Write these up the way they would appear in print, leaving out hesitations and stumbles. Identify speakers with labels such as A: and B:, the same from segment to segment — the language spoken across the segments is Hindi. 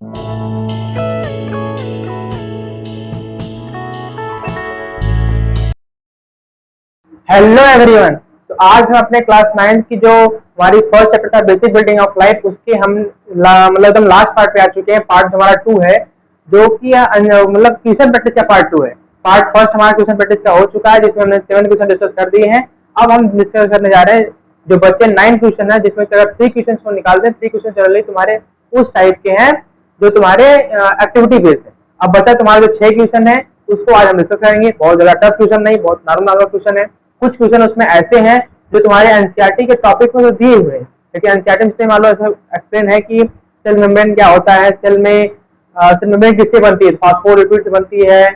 A: Hello everyone. तो आज हम अपने क्लास 9 की जो हमारी फर्स्ट चैप्टर था बेसिक बिल्डिंग ऑफ लाइफ, उसके हम मतलब एकदम लास्ट पार्ट पे आ चुके हैं। पार्ट हमारा 2 है, जो कि मतलब क्वेश्चन प्रैक्टिस का पार्ट 2 है। पार्ट फर्स्ट हमारा क्वेश्चन प्रैक्टिस का हो चुका है, जिसमें हमने 7 क्वेश्चन डिस्कस कर दिए हैं। अब हम डिस्कस करने जा रहे हैं जो बच्चे 9 क्वेश्चन है, जिसमें से अगर 3 क्वेश्चन को निकाल दें, 3 क्वेश्चन जनरली तुम्हारे उस टाइप के हैं जो तुम्हारे एक्टिविटी बेस्ड है। अब बचा तुम्हारे जो 6 क्वेश्चन है, उसको आज हम डिस्कस करेंगे। बहुत ज्यादा टफ क्वेश्चन नहीं, बहुत नॉर्मल क्वेश्चन है। कुछ क्वेश्चन उसमें ऐसे हैं जो तुम्हारे एनसीईआरटी के टॉपिक में तो दिए हुए हैं, लेकिन एनसीईआरटी से मान लो ऐसा एक्सप्लेन है कि सेल मेम्ब्रेन क्या होता है, सेल मेम्ब्रेन किससे बनती है, फॉस्फोलिपिड से बनती है,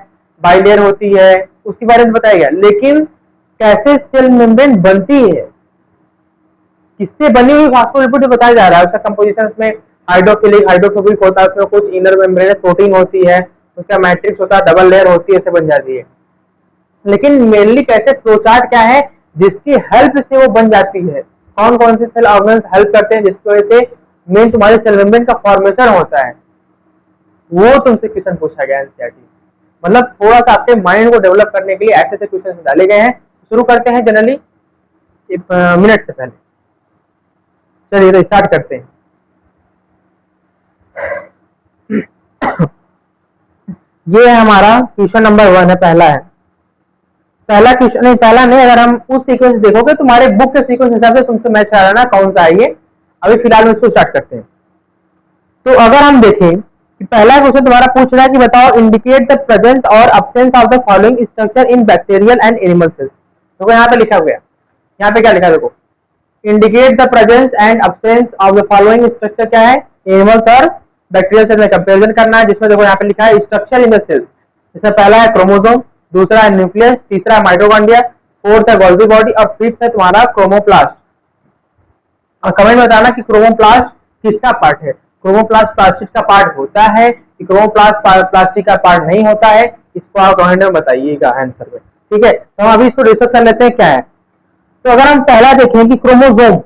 A: बाइलेयर होती है, उसके बारे में बताया गया। लेकिन कैसे सेल मेम्ब्रेन बनती है, किससे बनी हुई फॉस्फोलिपिड बताया जा रहा है, उसका कंपोजिशन उसमें हाइड्रोफिलिक हाइड्रोफोबिक होता है, उसमें कुछ इनर मेम्ब्रेनस प्रोटीन होती है, उसका मैट्रिक्स होता है, डबल लेयर होती है, ऐसे बन जाती है। लेकिन मेनली कैसे फ्लोचार्ट क्या है जिसकी हेल्प से वो बन जाती है, कौन कौन से सेल ऑर्गन्स हेल्प करते हैं जिसकी वजह से मेन तुम्हारे सेल मेम्ब्रेन का फॉर्मेशन होता है, वो तुमसे क्वेश्चन पूछा गया एनसीईआरटी। मतलब थोड़ा सा आपके माइंड को डेवलप करने के लिए ऐसे ऐसे क्वेश्चन डाले गए हैं। शुरू करते हैं जनरली मिनट से पहले। चलिए तो स्टार्ट करते हैं। ये है हमारा क्वेश्चन नंबर 1 है, पहला है। पहला क्वेश्चन नहीं, पहला नहीं, अगर हम उस सीक्वेंस देखोगे तुम्हारे बुक के सीक्वेंस हिसाब से तुमसे मैच करा ना कौन सा है ये। अभी फिलहाल में इसको स्टार्ट करते हैं। तो अगर हम देखें कि पहला क्वेश्चन तुम्हारा पूछ रहा है कि बताओ इंडिकेट द प्रेजेंस और absence of the following structure in bacterial and animal cells. देखो यहाँ पे लिखा हुआ है, यहाँ पे क्या लिखा है देखो, indicate the presence and absence of the following structure क्या है, एनिमल्स और बैक्टीरियल सेल में कंपेरिजन करना है। जिसमें देखो यहाँ पे लिखा है स्ट्रक्चर इन द सेल्स। इसमें पहला है क्रोमोसोम, दूसरा है न्यूक्लियस, तीसरा है माइटोकॉन्ड्रिया, फोर्थ है गोल्गी बॉडी और फिफ्थ है तुम्हारा क्रोमोप्लास्ट। और कमेंट में बताना कि क्रोमोप्लास्ट किसका पार्ट है। क्रोमोप्लास्ट प्लास्टिक का पार्ट होता है कि क्रोमोप्लास्ट प्लास्टिक का पार्ट नहीं होता है, इसको आप कमेंट में बताइएगा आंसर में। ठीक है, तो हम अभी इसको डिस्कस कर लेते हैं क्या है। तो अगर हम पहला देखें कि क्रोमोसोम,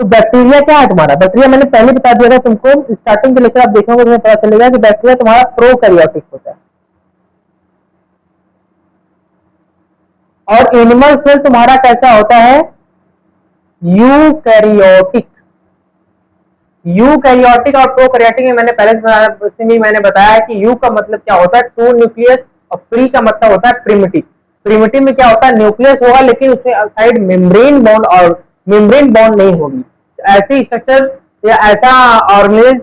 A: तो बैक्टीरिया क्या है तुम्हारा, बैक्टीरिया मैंने पहले बता दिया था तुमको, स्टार्टिंग के लेकर आप देखोगे तुम्हें पता चलेगा कि बैक्टीरिया तुम्हारा प्रोकैरियोटिक होता है और एनिमल सेल तुम्हारा कैसा होता है, यूकैरियोटिक। यूकैरियोटिक और प्रोकैरियोटिक में मैंने पहले उसमें भी मैंने बताया कि यू का मतलब क्या होता है, टू न्यूक्लियस, और प्री का मतलब होता है प्रिमिटिव। प्रिमिटिव में क्या होता है, न्यूक्लियस होगा लेकिन उसमें साइड मेम्ब्रेन बॉन्ड और मेम्ब्रेन बॉन्ड नहीं होगी। ऐसे स्ट्रक्चर या ऐसा ऑर्गेनिज्म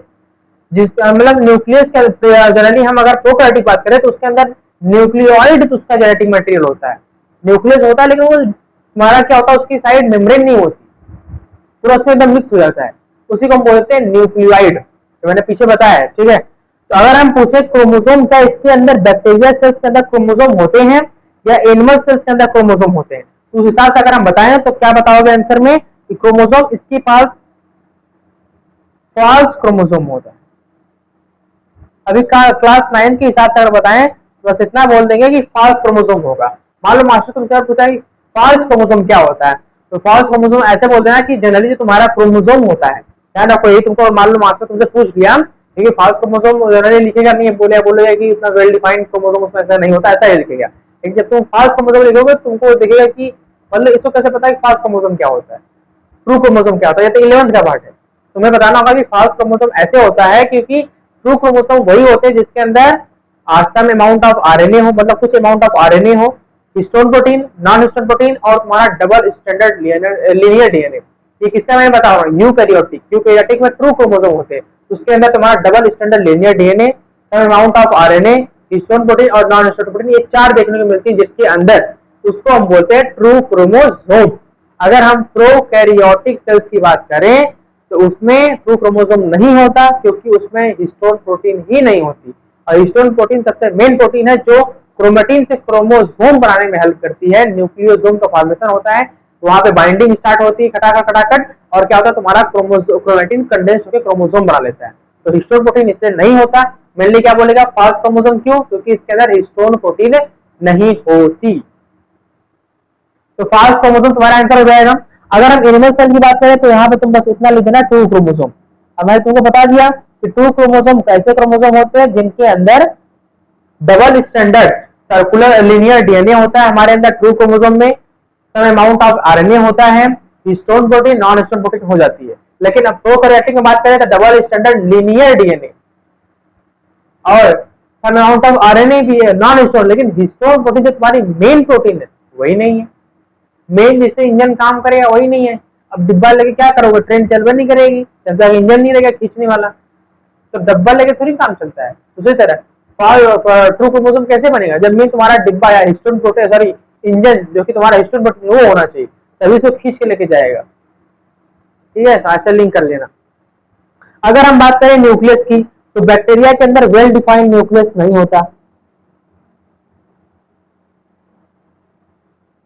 A: जिस मतलब न्यूक्लियस का जनरली हम अगर प्रोकैरियोटिक बात करें तो उसके अंदर न्यूक्लियोइड उसका जेनेटिक मटेरियल होता है, न्यूक्लियस होता है लेकिन वो तुम्हारा क्या होता है, उसकी साइड मेम्ब्रेन नहीं होती, पूरा उसमें एकदम मिक्स हो जाता है, उसी को हम बोलते हैं न्यूक्लियोइड, तो मैंने पीछे बताया है। ठीक है, तो अगर हम पूछे क्रोमोसोम क्या इसके अंदर बैक्टीरिया सेल्स के अंदर क्रोमोसोम होते हैं या एनिमल सेल्स के अंदर क्रोमोसोम होते हैं, तो उस हिसाब से अगर हम बताएं तो क्या बताओगे आंसर में कि क्रोमोसोम इसकी पास फॉल्स क्रोमोसोम होता है। अभी क्लास 9 के हिसाब से अगर बताएं तो बस इतना बोल देंगे कि फॉल्स क्रोमोसोम होगा। मान लो मास्टर तुमसे पूछा कि फॉल्स क्रोमोसोम क्या होता है, तो फॉल्स क्रोमोसोम ऐसे बोल देना कि जनरली जो तुम्हारा क्रोमोसोम होता है, ध्यान रखो यही तुमको मान लो मास्टर तुमसे पूछ लिया, देखिए फॉल्स क्रोमोसोम जनरली लिखेगा नहीं, बोलेगा कि इतना वेल डिफाइंड क्रोमोसोम उसमें ऐसा नहीं होता, ऐसा ही लिखेगा। लेकिन जब तुम फॉल्स क्रोमोसोम लिखोगे तुमको दिखेगा कि मतलब इसको कैसे पता है कि फॉल्स क्रोमोसोम क्या होता है, ट्रू क्रोमोसोम क्या होता है, ये तो 11th का पार्ट है। तुम्हें बताना होगा कि फॉल्स क्रोमोसोम ऐसे होता है क्योंकि ट्रू क्रोमोसोम वही होते हैं जिसके अंदर सम अमाउंट ऑफ आरएनए हो, मतलब कुछ अमाउंट ऑफ आरएनए हो, histone protein, non histone protein और तुम्हारा डबल स्टैंडर्ड लिनियर डीएनए। ये किसका मैंने बताया यूकैरियोटिक। यूकैरियोटिक में ट्रू क्रोमोसोम होते हैं, उसके अंदर तुम्हारा double standard linear DNA, some amount of RNA, histone protein और नॉन हिस्टोन प्रोटीन, ये 4 देखने को मिलती है जिसके अंदर, उसको हम बोलते हैं ट्रू क्रोमोसोम। अगर हम प्रोकैरियोटिक सेल्स की बात करें तो उसमें ट्रू क्रोमोसोम नहीं होता क्योंकि उसमें हिस्टोन प्रोटीन ही नहीं होती, और हिस्टोन प्रोटीन सबसे मेन प्रोटीन है जो क्रोमेटिन से क्रोमोसोम बनाने में हेल्प करती है। न्यूक्लियोसोम का फॉर्मेशन होता है, वहां पे बाइंडिंग स्टार्ट होती है खटाखट खटाखट, और क्या होता है तुम्हारा क्रोमेटिन कंडेंस होकर क्रोमोसोम बना लेता है। तो हिस्टोन प्रोटीन इससे नहीं होता। मेनली क्या बोलेगा, फॉल्स क्रोमोसोम, क्यों, क्योंकि इसके अंदर हिस्टोन प्रोटीन नहीं होती। तो फॉल्स क्रोमोसोम तुम्हारा आंसर हो जाएगा। अगर हम एनिमल सेल की बात करें तो यहाँ पे तुम बस इतना लिख देना, ट्रू क्रोमोसोम। अब मैंने तुमको बता दिया कि ट्रू क्रोमोसोम कैसे क्रोमोसोम होते हैं जिनके अंदर double standard circular linear DNA होता है हमारे अंदर ट्रू क्रोमोसोम में, सम अमाउंट ऑफ आरएनए होता है, histone protein non histone protein हो जाती है। लेकिन अब प्रोकैरियोटिक में बात करें तो डबल स्टैंडर्ड लीनियर डीएनए और सम अमाउंट ऑफ आरएनए भी है नॉन हिस्टोन, लेकिन हिस्टोन प्रोटीन जो तुम्हारी मेन प्रोटीन है वही नहीं है, मेन जिससे इंजन काम करेगा वही नहीं है। अब डिब्बा लेके क्या करोगे, ट्रेन चलबे नहीं करेगी जब तक इंजन नहीं रहेगा खींचने वाला, तो डब्बा लेके थोड़ी काम चलता है। उसी तरह ट्रू क्रोमोसोम कैसे बनेगा, जब में तुम्हारा डिब्बा या हिस्टोन प्रोटीन सॉरी इंजन जो कि तुम्हारा हिस्टोन प्रोटीन वो होना चाहिए, तभी उसको खींच के लेके जाएगा। ठीक है, ऐसे लिंक कर लेना। अगर हम बात करें न्यूक्लियस की, तो बैक्टीरिया के अंदर वेल डिफाइंड न्यूक्लियस नहीं होता।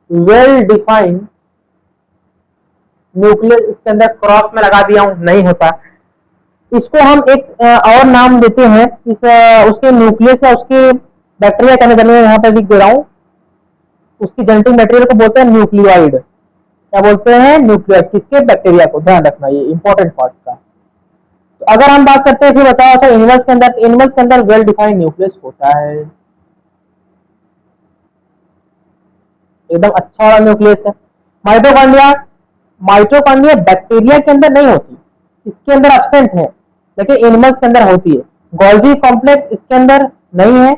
A: वेल डिफाइंड न्यूक्लियस इसके अंदर क्रॉस में लगा दिया हूं, नहीं होता। इसको हम एक और नाम देते हैं, इस उसके न्यूक्लियस या उसके बैक्टीरिया कहने में यहाँ पे लिख दे रहा हूं, उसकी जेनेटिक मटेरियल को बोलते हैं न्यूक्लियोइड। क्या बोलते हैं, न्यूक्लियोइड। किसके, बैक्टीरिया को, ध्यान रखना ये इंपॉर्टेंट पार्ट का। तो अगर हम बात करते हैं फिर बताओ तो एनिमल्स के अंदर, एनिमल्स के अंदर वेल डिफाइंड न्यूक्लियस होता है, एकदम अच्छा वाला न्यूक्लियस है। माइटोकॉन्ड्रिया, माइटोकॉन्ड्रिया बैक्टीरिया के अंदर नहीं होती, इसके अंदर एब्सेंट है, लेकिन एनिमल्स के अंदर होती है। गोल्जी कॉम्प्लेक्स इसके अंदर नहीं है,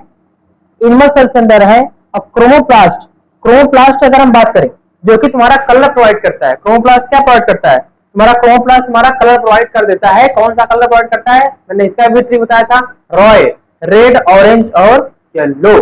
A: एनिमल सेल्स के अंदर है। और क्रोमोप्लास्ट, क्रोमोप्लास्ट अगर हम बात करें जो कि तुम्हारा कलर प्रोवाइड करता है, क्रोमोप्लास्ट क्या प्रोवाइड करता है, तुम्हारा क्रोमोप्लास्ट तुम्हारा कलर प्रोवाइड कर देता है। कौन सा कलर प्रोवाइड करता है, मैंने इसका भी ट्रिक बताया था, रॉय, रेड, ऑरेंज और येलो।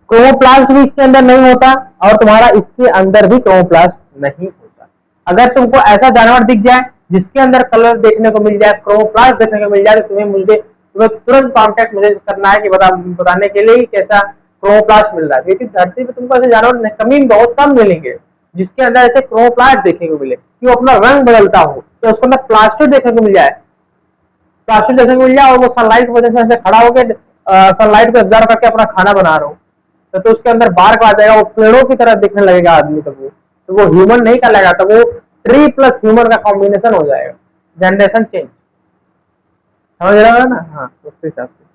A: क्रोमोप्लास्ट भी इसके अंदर नहीं होता और तुम्हारा इसके अंदर भी क्रोमोप्लास्ट नहीं होता। अगर तुमको ऐसा जानवर दिख जाए जिसके अंदर कलर देखने को मिल जाए, क्रोमोप्लास्ट देखने को मिल जाए, तो तुम्हें तुरंत कॉन्टेक्ट मुझे करना है कि बताने के लिए कैसा क्रोमोप्लास्ट मिल रहा है। क्योंकि धरती पे तुमको ऐसे जानवर कमी बहुत कम मिलेंगे जिसके अंदर ऐसे क्रोमोप्लास्ट देखने को मिले कि वो अपना रंग बदलता हो, तो उसके अंदर प्लास्टिक देखने को मिल जाए, प्लास्टिक देखने को मिल जाए और वो सनलाइट की वजह से ऐसे खड़ा होकर सनलाइट को ऑब्जर्व करके अपना खाना बना रहा हो, तो उसके अंदर बार्क आ जाएगा, वो पेड़ों की तरह दिखने लगेगा आदमी, तो वो ह्यूमन नहीं कहलाएगा, तो वो ट्री प्लस ह्यूमन का कॉम्बिनेशन हो जाएगा, जनरेशन चेंज। समझ रहा है ना, हाँ उस हिसाब से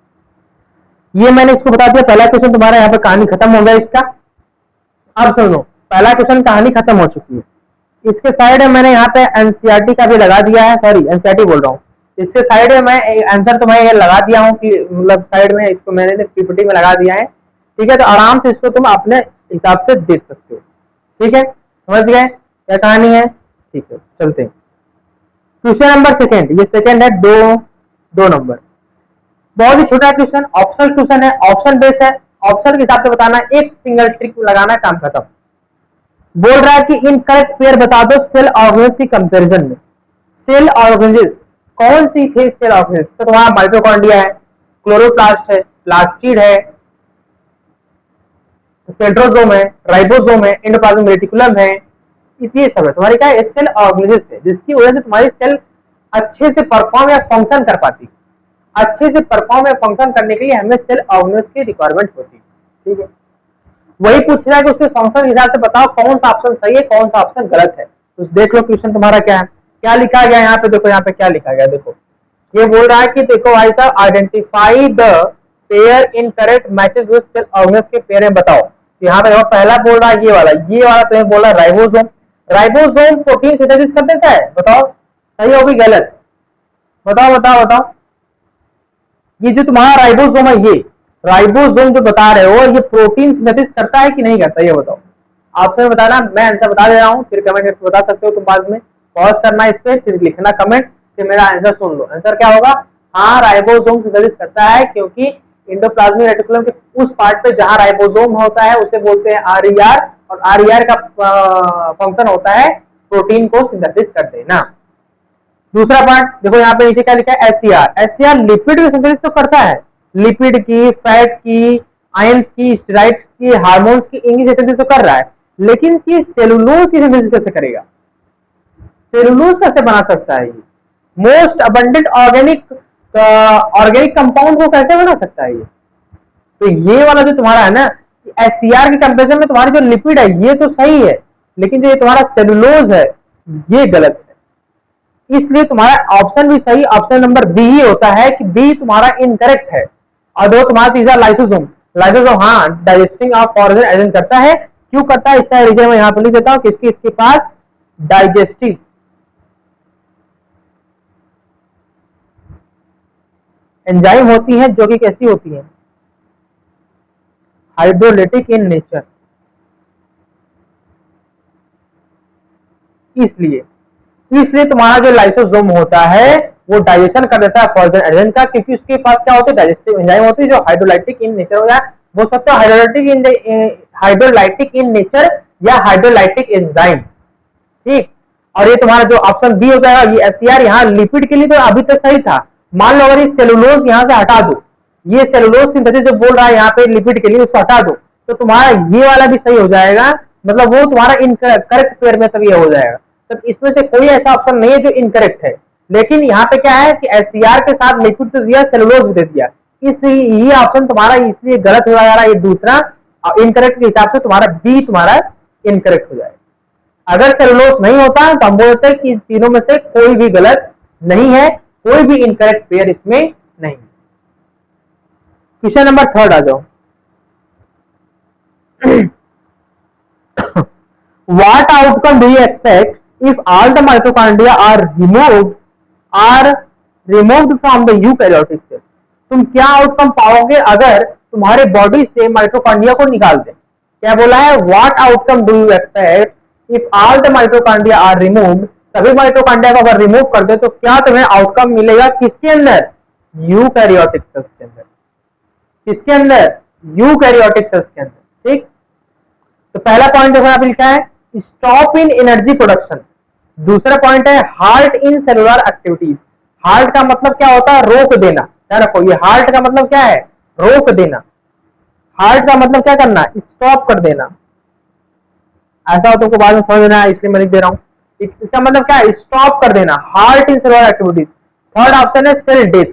A: ये मैंने इसको बता दिया। पहला क्वेश्चन तुम्हारा यहाँ पे कहानी खत्म हो गया इसका। अब सुनो, पहला क्वेश्चन कहानी खत्म हो चुकी है। इसके साइड में मैंने यहाँ पे एनसीईआरटी का भी लगा दिया है, सॉरी एनसीईआरटी बोल रहा हूँ, इसके साइड में मैं आंसर तुम्हें ये लगा दिया हूँ कि मतलब साइड में इसको मैंने पीपीटी में लगा दिया है। ठीक है, तो आराम से इसको तुम अपने हिसाब से देख सकते हो। ठीक है, समझ गए क्या कहानी है। ठीक है, चलते हैं क्वेश्चन नंबर सेकंड। ये सेकंड है, दो नंबर, बहुत ही छोटा क्वेश्चन, ऑप्शनल क्वेश्चन है, ऑप्शन बेस है, ऑप्शन के हिसाब से बताना, एक सिंगल ट्रिक लगाना, काम खत्म। बोल रहा है कि इन करेक्ट पेयर बता दो सेल ऑर्गेनेज की कंपैरिजन में। सेल ऑर्गेनेज कौन सी थे सेल ऑर्गेनेज, तो तुम्हारा माइटोकॉन्ड्रिया है, क्लोरोप्लास्ट है, प्लास्टिड है, सेंट्रोसोम है, राइबोसोम है, एंडोप्लाज्मिक रेटिकुलम है, ये सब है तुम्हारी क्या है, सेल ऑर्गेनेज है, जिसकी वजह से तुम्हारी सेल अच्छे से परफॉर्म या फंक्शन कर पाती। अच्छे से परफॉर्म या फंक्शन करने के लिए हमें सेल ऑर्गेनेज की रिक्वायरमेंट होती है। ठीक है, वही पूछ रहा है कि उसके फंक्शन के हिसाब से बताओ कौन सा ऑप्शन सही है कौन सा ऑप्शन गलत है। तो देख लो क्वेश्चन तुम्हारा क्या है, क्या लिखा गया यहाँ पे, देखो यहाँ पे क्या लिखा गया, देखो ये बोल रहा है कि देखो भाई साहब, identify the pair in correct matches with cell organelles के पेयर में बताओ। यहाँ पे पहला बोल रहा है ये वाला तुम्हें बोला राइबोसोम। राइबोसोम प्रोटीन सिंथेसिस कर देता है, बताओ सही होगी गलत, बताओ बताओ बताओ। ये जो तुम्हारा राइबोसोम है, ये राइबोसोम जो बता रहे हो, ये प्रोटीन सिंथेसिस करता है कि नहीं करता, ये बताओ। ऑप्शन बताना, मैं आंसर बता दे रहा हूँ, फिर कमेंट करके बता सकते हो तुम बाद में, पॉज करना इस पे, फिर लिखना कमेंट, फिर मेरा आंसर सुन लो। आंसर क्या होगा, हाँ राइबोसोम सिंथेसिस करता है, क्योंकि एंडोप्लाज्मिक रेटिकुलम के उस पार्ट पे जहां राइबोसोम होता है उसे बोलते हैं आरईआर, और आरईआर का फंक्शन होता है प्रोटीन को सिंथेसिस कर देना। दूसरा पार्ट देखो यहाँ पे नीचे क्या लिखा है, एससीआर। एससीआर लिपिड की सिंथेसिस तो करता है, लिपिड की, फैट की, आयंस की, स्टेरॉइड्स की, हार्मोन्स की, इनकी सिंथेसिस तो कर रहा है, लेकिन ये सेलुलोज की सिंथेसिस कैसे करेगा, सेलुलोज कैसे बना सकता है, ये मोस्ट अबंडेंट ऑर्गेनिक कंपाउंड को कैसे बना सकता है ये। तो ये वाला जो तुम्हारा है ना, एससीआर के कंपैरिजन में तुम्हारी जो लिपिड है ये तो सही है, लेकिन जो ये तुम्हारा सेलुलोज है ये गलत है। इसलिए तुम्हारा ऑप्शन भी सही, ऑप्शन नंबर बी ही होता है कि बी तुम्हारा इनकरेक्ट है। और दो तुम्हारा तीसरा लाइसोसोम, लाइसोसोम हाँ डाइजेस्टिंग ऑफ फॉरेन एजेंट करता है। क्यों करता है इसका रीजन मैं यहाँ पे लिख देता हूँ, किसकी इसके पास डाइजेस्टिव एंजाइम होती है, जो कि कैसी होती है, हाइड्रोलिटिक इन नेचर। इसलिए तुम्हारा जो लाइसोसोम होता है वो डाइजेशन कर देता है फॉरेन एजेंट का, क्योंकि उसके पास क्या होते हैं, डाइजेस्टिव एंजाइम होती है जो हाइड्रोलाइटिक इन नेचर हो जाए, बोल सकते हो हाइड्रोलाइटिक इन नेचर या हाइड्रोलाइटिक एंजाइम। ठीक, और ये तुम्हारा जो ऑप्शन बी हो जाएगा, ये एससीआर यहाँ लिपिड के लिए तो अभी तक सही था। मान लो अगर ये सेलुलोज यहाँ से हटा दो, ये सेलुलोज सिंथेसिस जो बोल रहा है यहाँ पे लिपिड के लिए, उसको हटा दो, तो तुम्हारा ये वाला भी सही हो जाएगा, मतलब वो तुम्हारा इनकरेक्ट पेयर में तब ये हो जाएगा। तो इसमें से कोई ऐसा ऑप्शन नहीं है जो इनकरेक्ट है, लेकिन यहाँ पे क्या है कि एससीआर के साथ लिपिड तो दिया, सेलुलोज भी दे दिया, इसलिए ये ऑप्शन तुम्हारा इसलिए गलत हो जा रहा है, ये दूसरा इनकरेक्ट के हिसाब से तुम्हारा बी तुम्हारा इनकरेक्ट हो जाएगा। अगर सेलुलोज नहीं होता तो हम बोलते हैं कि तीनों में से कोई भी गलत नहीं है, कोई भी इनकरेक्ट पेयर इसमें नहीं। क्वेश्चन नंबर 3 आ जाओ। What outcome do you expect if all the mitochondria are removed from the eukaryotic cell? तुम क्या आउटकम पाओगे अगर तुम्हारे बॉडी से माइटोकॉन्ड्रिया को निकाल दें? क्या बोला है, what outcome do you expect if all the mitochondria are removed, सभी माइटोकॉन्ड्रिया को अगर रिमूव कर दे तो क्या तुम्हें आउटकम मिलेगा, किसके अंदर, यूकैरियोटिक सेल्स के अंदर, किसके अंदर, यूकैरियोटिक सेल्स के अंदर। ठीक, तो पहला पॉइंट देखो यहाँ पे लिखा है स्टॉप इन एनर्जी प्रोडक्शन, दूसरा पॉइंट है heart in cellular activities. Heart का मतलब क्या होता है, रोक देना, क्या रखो, ये हार्ट का मतलब क्या है, रोक देना। हार्ट का मतलब क्या करना, स्टॉप कर देना, ऐसा हो तुमको बाद में समझ लेना, इसलिए मैं लिख दे रहा हूँ। इसका मतलब क्या है, स्टॉप कर देना, heart in cellular activities. Third option है सेल डेथ,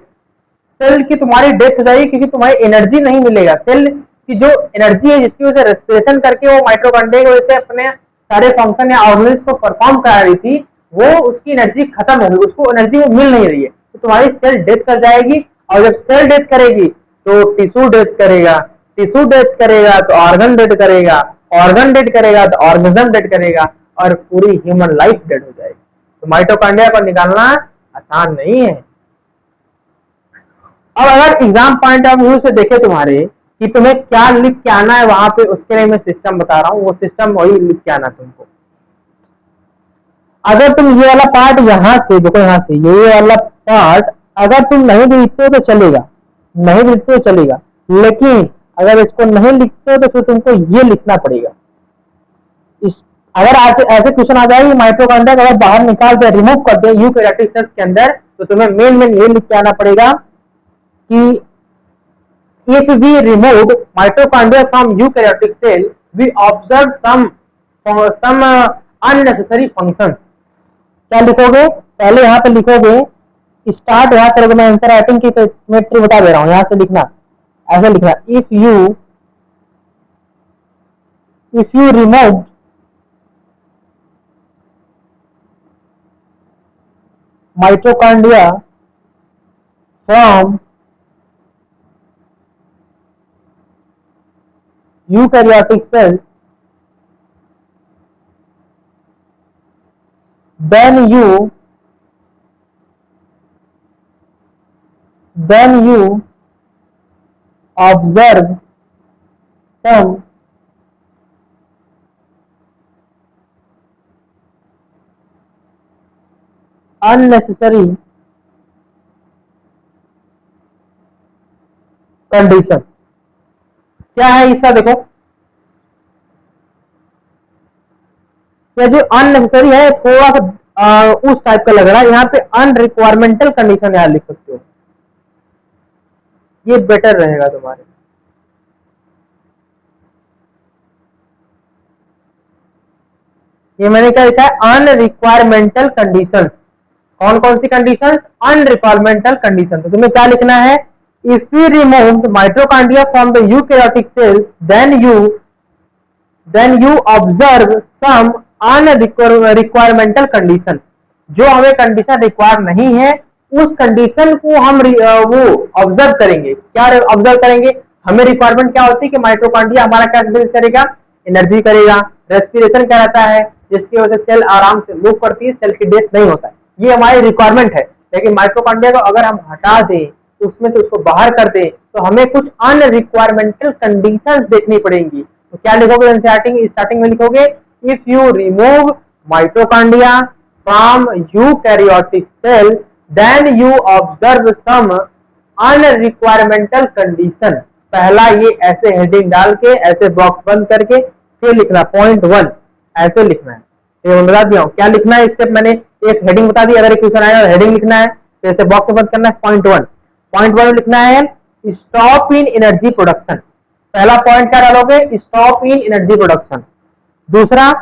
A: सेल की तुम्हारी डेथ हो जाएगी क्योंकि तुम्हारी एनर्जी नहीं मिलेगा। सेल की जो एनर्जी है जिसकी वजह से रेस्पिरेशन करके वो माइटोकॉन्ड्रिया की वजह से अपने सारे फंक्शन या ऑर्गेनिल्स को परफॉर्म करा रही थी, वो उसकी एनर्जी खत्म हो गई, उसको एनर्जी वो मिल नहीं रही है, तो तुम्हारी सेल डेथ कर जाएगी। और जब सेल डेथ करेगी तो टिश्यू डेथ करेगा, टिश्यू डेथ करेगा तो ऑर्गन डेथ करेगा, ऑर्गन डेथ करेगा तो ऑर्गेनिज्म डेथ करेगा, और पूरी ह्यूमन लाइफ डेथ हो जाएगी। तो माइटोकॉन्ड्रिया को निकालना आसान नहीं है। अब अगर एग्जाम पॉइंट ऑफ व्यू से देखे तुम्हारे कि तुम्हें क्या लिख के आना है वहां पे, उसके लिए मैं सिस्टम बता रहा हूँ, वो सिस्टम वही लिख के आना तुमको। अगर तुम ये वाला पार्ट यहाँ से देखो, यहाँ से ये वाला पार्ट अगर तुम नहीं भी लिखते हो तो चलेगा, नहीं भी लिखते हो चलेगा, लेकिन अगर इसको नहीं लिखते हो तो फिर तुमको ये लिखना पड़ेगा। अगर ऐसे क्वेश्चन आ जाए माइटोकॉन्ड्रिया अगर बाहर निकाल दे, रिमूव कर दे यूकैरियोटिक सेल्स के अंदर, तो तुम्हें मेन ये लिख के आना पड़ेगा कि if we removed mitochondria from eukaryotic cell we observe some unnecessary functions। क्या लिखोगे, पहले यहाँ पे लिखोगे स्टार्ट, यहाँ से मैं आंसर राइटिंग की ट्रिक बता दे रहा हूँ, यहाँ से लिखना, ऐसे लिखना, if you removed mitochondria from eukaryotic cells then you observe some unnecessary conditions। क्या है इसका, देखो ये जो अननेसेसरी है थोड़ा सा उस टाइप का लग रहा है, यहाँ पे अनरिक्वायरमेंटल कंडीशन यार लिख सकते हो, ये बेटर रहेगा तुम्हारे। ये मैंने क्या लिखा है, अनरिक्वायरमेंटल कंडीशंस। कौन कौन सी कंडीशंस, अनरिक्वायरमेंटल कंडीशन। तो तुम्हें क्या लिखना है, if we removed mitochondria from the eukaryotic cells then you observe some unrequiremental conditions। जो हमें कंडीशन रिक्वायर नहीं है उस कंडीशन को हम वो ऑब्जर्व करेंगे। क्या ऑब्जर्व करेंगे? हमें रिक्वायरमेंट क्या होती है कि माइटोकॉन्ड्रिया हमारा क्या करेगा? एनर्जी करेगा। रेस्पिरेशन क्या रहता है? जिसकी वजह से सेल आराम से मूव करती है, सेल की डेथ नहीं होता है, ये हमारी रिक्वायरमेंट है। लेकिन माइटोकॉन्ड्रिया को अगर हम हटा दें, उसमें से उसको बाहर कर दें, तो हमें कुछ अनरिक्वायरमेंटल कंडीशंस देखनी पड़ेंगी। तो क्या लिखोगे? स्टार्टिंग में लिखोगे if you remove mitochondria from eukaryotic cell then you observe some unrequiremental condition. पहला ये ऐसे हेडिंग डाल के, ऐसे बॉक्स बंद करके फिर लिखना पॉइंट 1, ऐसे लिखना है। ये बता दिया हूं क्या लिखना है। स्टेप मैंने एक हेडिंग बता दी, अगर एक क्वेश्चन आएगा हेडिंग लिखना है, तो ऐसे बॉक्स बंद करना है। पॉइंट 1 में लिखना है स्टॉप इन एनर्जी प्रोडक्शन। पहला पॉइंट क्या डालोगे? Stop in energy production. दूसरा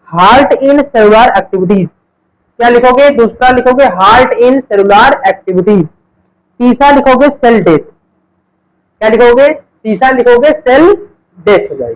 A: हाल्ट इन सेलुलर एक्टिविटीज। क्या लिखोगे? दूसरा लिखोगे हाल्ट इन सेलुलर एक्टिविटीज। तीसरा लिखोगे सेल डेथ। क्या लिखोगे? तीसरा लिखोगे सेल डेथ हो जाएगी।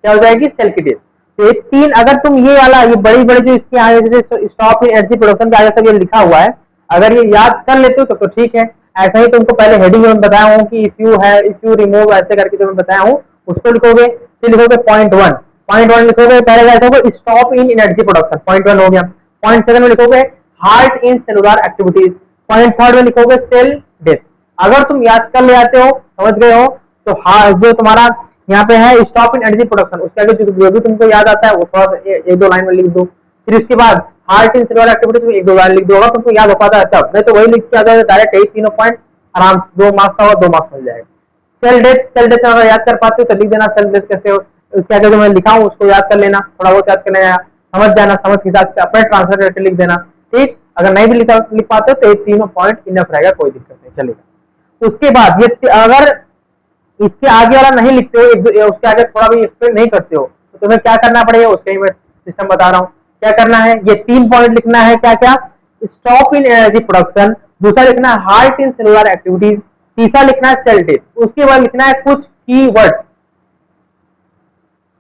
A: क्या हो जाएगी? सेल की डेथ। तो ये तीन, अगर तुम ये वाला, ये बड़ी बड़ी जो इसके आगे जैसे स्टॉप इन एनर्जी प्रोडक्शन के आगे सब ये लिखा हुआ है, अगर ये याद कर लेते हो तो ठीक है। ऐसा ही तुमको पहले हेडिंग में बताया हूँ कि इफ यू रिमूव ऐसे करके जो मैं बताया हूँ उसको लिखोगे। फिर लिखोगे पॉइंट 1 लिखोगे, पहले लिखोगे stop in energy production, point 1 हो गया। पॉइंट 7 में लिखोगे heart in cellular activities. Point 3 में लिखोगे सेल डेथ। अगर तुम याद कर ले आते हो, समझ गए हो, तो जो तुम्हारा यहाँ पे है स्टॉप इन एनर्जी प्रोडक्शन, उसके आगे जो भी तुमको याद आता है वो थोड़ा सा एक दो लाइन में लिख दो। फिर उसके बाद हार्ट इन सेलुलर एक्टिविटीज में एक दो लाइन लिख दो। अगर तुमको याद हो पाता है तब, नहीं तो वही लिख के आ जाए डायरेक्ट, यही तीनों पॉइंट आराम से 2 मार्क्स का और 2 मार्क्स मिल जाएगा। सेल डेथ अगर याद कर पाते हो तो लिख देना सेल डेथ कैसे हो। उसके आगे जो मैं लिखा हूँ उसको याद कर लेना, थोड़ा बहुत याद कर लेना, समझ जाना, समझ के हिसाब से अपने ट्रांसलेट करके लिख देना। ठीक, अगर नहीं भी लिख पाते तो ये तीनों पॉइंट इनफ रहेगा, कोई दिक्कत नहीं, चलेगा। उसके बाद ये अगर इसके आगे वाला नहीं लिखते हो, उसके आगे थोड़ा भी एक्सप्लेन नहीं करते हो, तो तुम्हें क्या करना पड़ेगा उसके मैं सिस्टम बता रहा हूँ। क्या करना है? ये 3 पॉइंट लिखना है। क्या क्या? स्टॉप इन एनर्जी प्रोडक्शन, दूसरा लिखना है हार्ट इन सेलुलर एक्टिविटीज, तीसरा लिखना है सेल डेथ। उसके बाद लिखना है कुछ की वर्ड्स।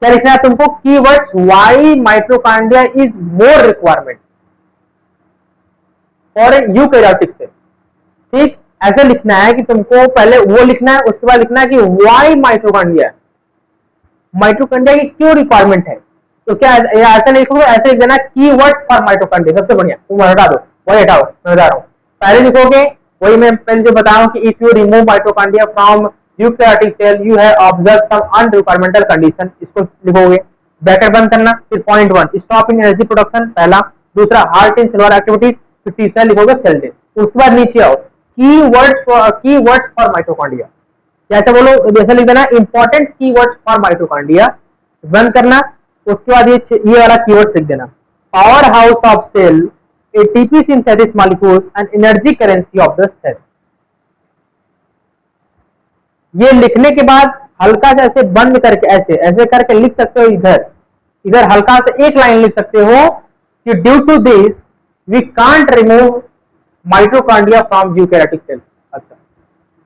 A: क्या लिखना है तुमको? Keywords why mitochondria is more requirement for eukaryotic cell. ठीक, ऐसे लिखना है कि तुमको पहले वो लिखना है, उसके बाद लिखना है कि वाई माइटोकॉन्ड्रिया की क्यों रिक्वायरमेंट है। उसके ऐसे नहीं लिखोगे, ऐसे लिख देना कीवर्ड्स फॉर माइटोकॉन्ड्रिया, सबसे बढ़िया। तुम हटा दो, वही हटाओ, मैं बता रहा हूँ। पहले लिखोगे वही मैं पहले जो बता रहा हूँ कि if you remove mitochondria from eukaryotic cell you have observe some unrequiremental condition, इसको लिखोगे, ब्रैकेट बंद करना। फिर point 1 stop in energy production पहला, दूसरा हार्ट इन सेलुलर एक्टिविटीज, फिर तीसरा लिखोगे सेल डेथ। उसके बाद नीचे आओ कीवर्ड्स फॉर माइटोकॉन्ड्रिया, जैसे बोलो जैसे लिख देना इंपॉर्टेंट कीवर्ड्स फॉर माइटोकॉन्ड्रिया, बंद करना। उसके बाद ये वाला कीवर्ड्स लिख देना, powerhouse of cell, ATP synthesis molecules and energy currency of the cell. ये लिखने के बाद हल्का से ऐसे बंद करके ऐसे ऐसे करके लिख सकते हो। इधर हल्का से एक लाइन लिख सकते हो कि due to this we can't remove mitochondria from eukaryotic cell. अच्छा,